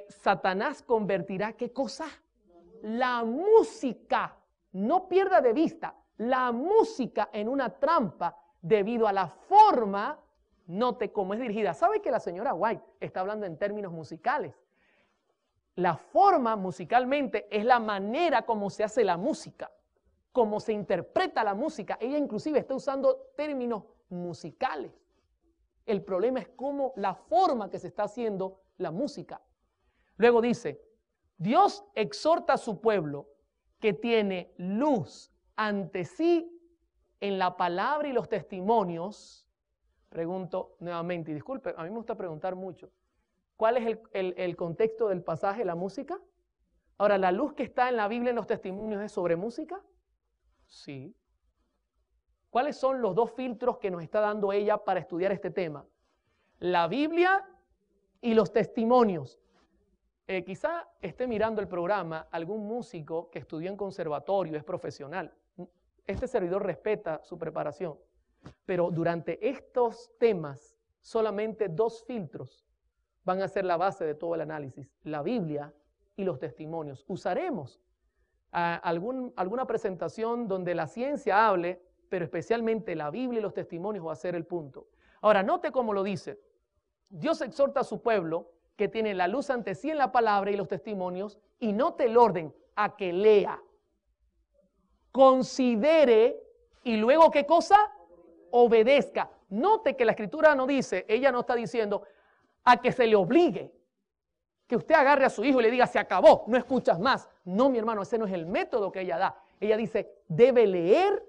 Satanás convertirá, ¿qué cosa? La música, no pierda de vista, la música en una trampa debido a la forma, note cómo es dirigida. ¿Sabe que la señora White está hablando en términos musicales? La forma musicalmente es la manera como se hace la música, como se interpreta la música. Ella inclusive está usando términos musicales. El problema es cómo la forma que se está haciendo la música. Luego dice, Dios exhorta a su pueblo que tiene luz ante sí en la palabra y los testimonios. Pregunto nuevamente, y disculpe, a mí me gusta preguntar mucho. ¿Cuál es el contexto del pasaje, la música? Ahora, ¿la luz que está en la Biblia en los testimonios es sobre música? Sí. ¿Cuáles son los dos filtros que nos está dando ella para estudiar este tema? La Biblia y los testimonios. Quizá esté mirando el programa algún músico que estudió en conservatorio, es profesional. Este servidor respeta su preparación. Pero durante estos temas, solamente dos filtros van a ser la base de todo el análisis. La Biblia y los testimonios. Usaremos alguna presentación donde la ciencia hable, pero especialmente la Biblia y los testimonios va a ser el punto. Ahora, note cómo lo dice. Dios exhorta a su pueblo que tiene la luz ante sí en la palabra y los testimonios, y note el orden, a que lea, considere y luego ¿qué cosa? Obedezca. Note que la escritura no dice, ella no está diciendo a que se le obligue, que usted agarre a su hijo y le diga se acabó, no escuchas más. No, mi hermano, ese no es el método que ella da. Ella dice debe leer,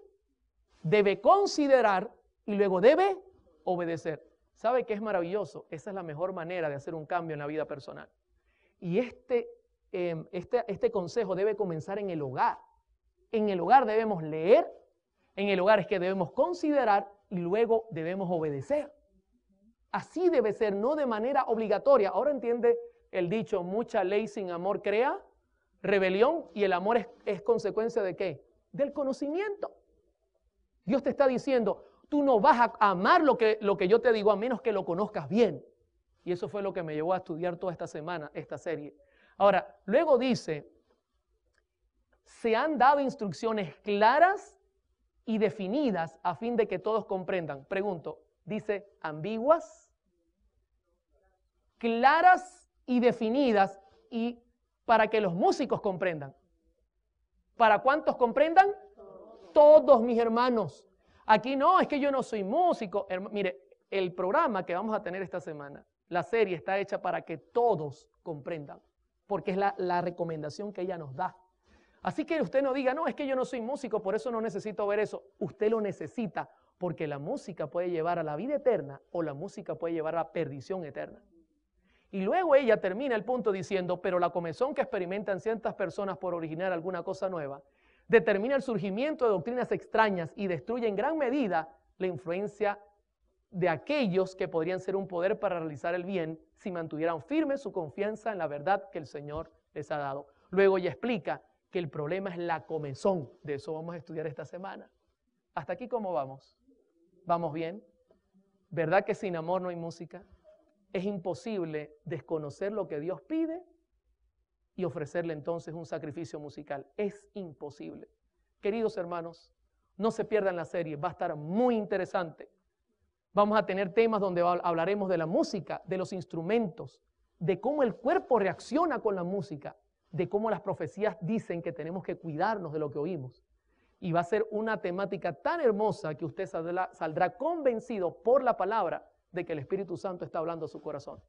debe considerar y luego debe obedecer. ¿Sabe qué es maravilloso? Esa es la mejor manera de hacer un cambio en la vida personal. Y este consejo debe comenzar en el hogar. En el hogar debemos leer, en el hogar es que debemos considerar y luego debemos obedecer. Así debe ser, no de manera obligatoria. Ahora entiende el dicho, mucha ley sin amor crea rebelión, y el amor es consecuencia ¿de qué? Del conocimiento. Dios te está diciendo, tú no vas a amar lo que yo te digo a menos que lo conozcas bien. Y eso fue lo que me llevó a estudiar toda esta semana, esta serie. Ahora, luego dice, se han dado instrucciones claras y definidas a fin de que todos comprendan. Pregunto, ¿dice ambiguas? Claras y definidas, y para que los músicos comprendan. ¿Para cuántos comprendan? Todos, mis hermanos. Aquí no, es que yo no soy músico. Mire, el programa que vamos a tener esta semana, la serie está hecha para que todos comprendan, porque es la recomendación que ella nos da. Así que usted no diga, no, es que yo no soy músico, por eso no necesito ver eso. Usted lo necesita, porque la música puede llevar a la vida eterna o la música puede llevar a la perdición eterna. Y luego ella termina el punto diciendo, pero la comezón que experimentan ciertas personas por originar alguna cosa nueva determina el surgimiento de doctrinas extrañas y destruye en gran medida la influencia de aquellos que podrían ser un poder para realizar el bien si mantuvieran firme su confianza en la verdad que el Señor les ha dado. Luego ella explica que el problema es la comezón. De eso vamos a estudiar esta semana. ¿Hasta aquí cómo vamos? ¿Vamos bien? ¿Verdad que sin amor no hay música? Es imposible desconocer lo que Dios pide y ofrecerle entonces un sacrificio musical. Es imposible. Queridos hermanos, no se pierdan la serie, va a estar muy interesante. Vamos a tener temas donde hablaremos de la música, de los instrumentos, de cómo el cuerpo reacciona con la música, de cómo las profecías dicen que tenemos que cuidarnos de lo que oímos. Y va a ser una temática tan hermosa que usted saldrá convencido por la palabra de que el Espíritu Santo está hablando a su corazón.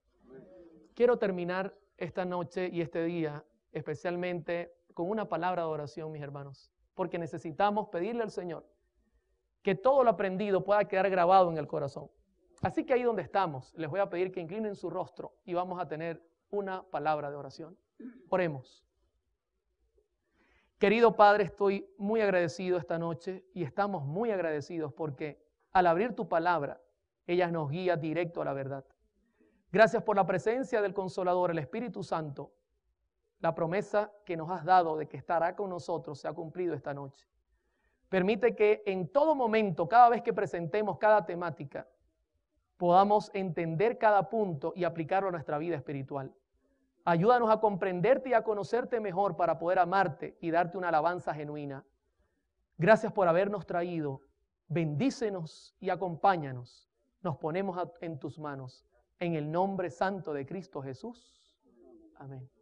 Quiero terminar esta noche y este día especialmente con una palabra de oración, mis hermanos, porque necesitamos pedirle al Señor que todo lo aprendido pueda quedar grabado en el corazón. Así que ahí donde estamos, les voy a pedir que inclinen su rostro y vamos a tener una palabra de oración. Oremos. Querido Padre, estoy muy agradecido esta noche y estamos muy agradecidos porque al abrir tu palabra, ella nos guía directo a la verdad. Gracias por la presencia del Consolador, el Espíritu Santo. La promesa que nos has dado de que estará con nosotros se ha cumplido esta noche. Permite que en todo momento, cada vez que presentemos cada temática, podamos entender cada punto y aplicarlo a nuestra vida espiritual. Ayúdanos a comprenderte y a conocerte mejor para poder amarte y darte una alabanza genuina. Gracias por habernos traído. Bendícenos y acompáñanos. Nos ponemos en tus manos. En el nombre santo de Cristo Jesús. Amén.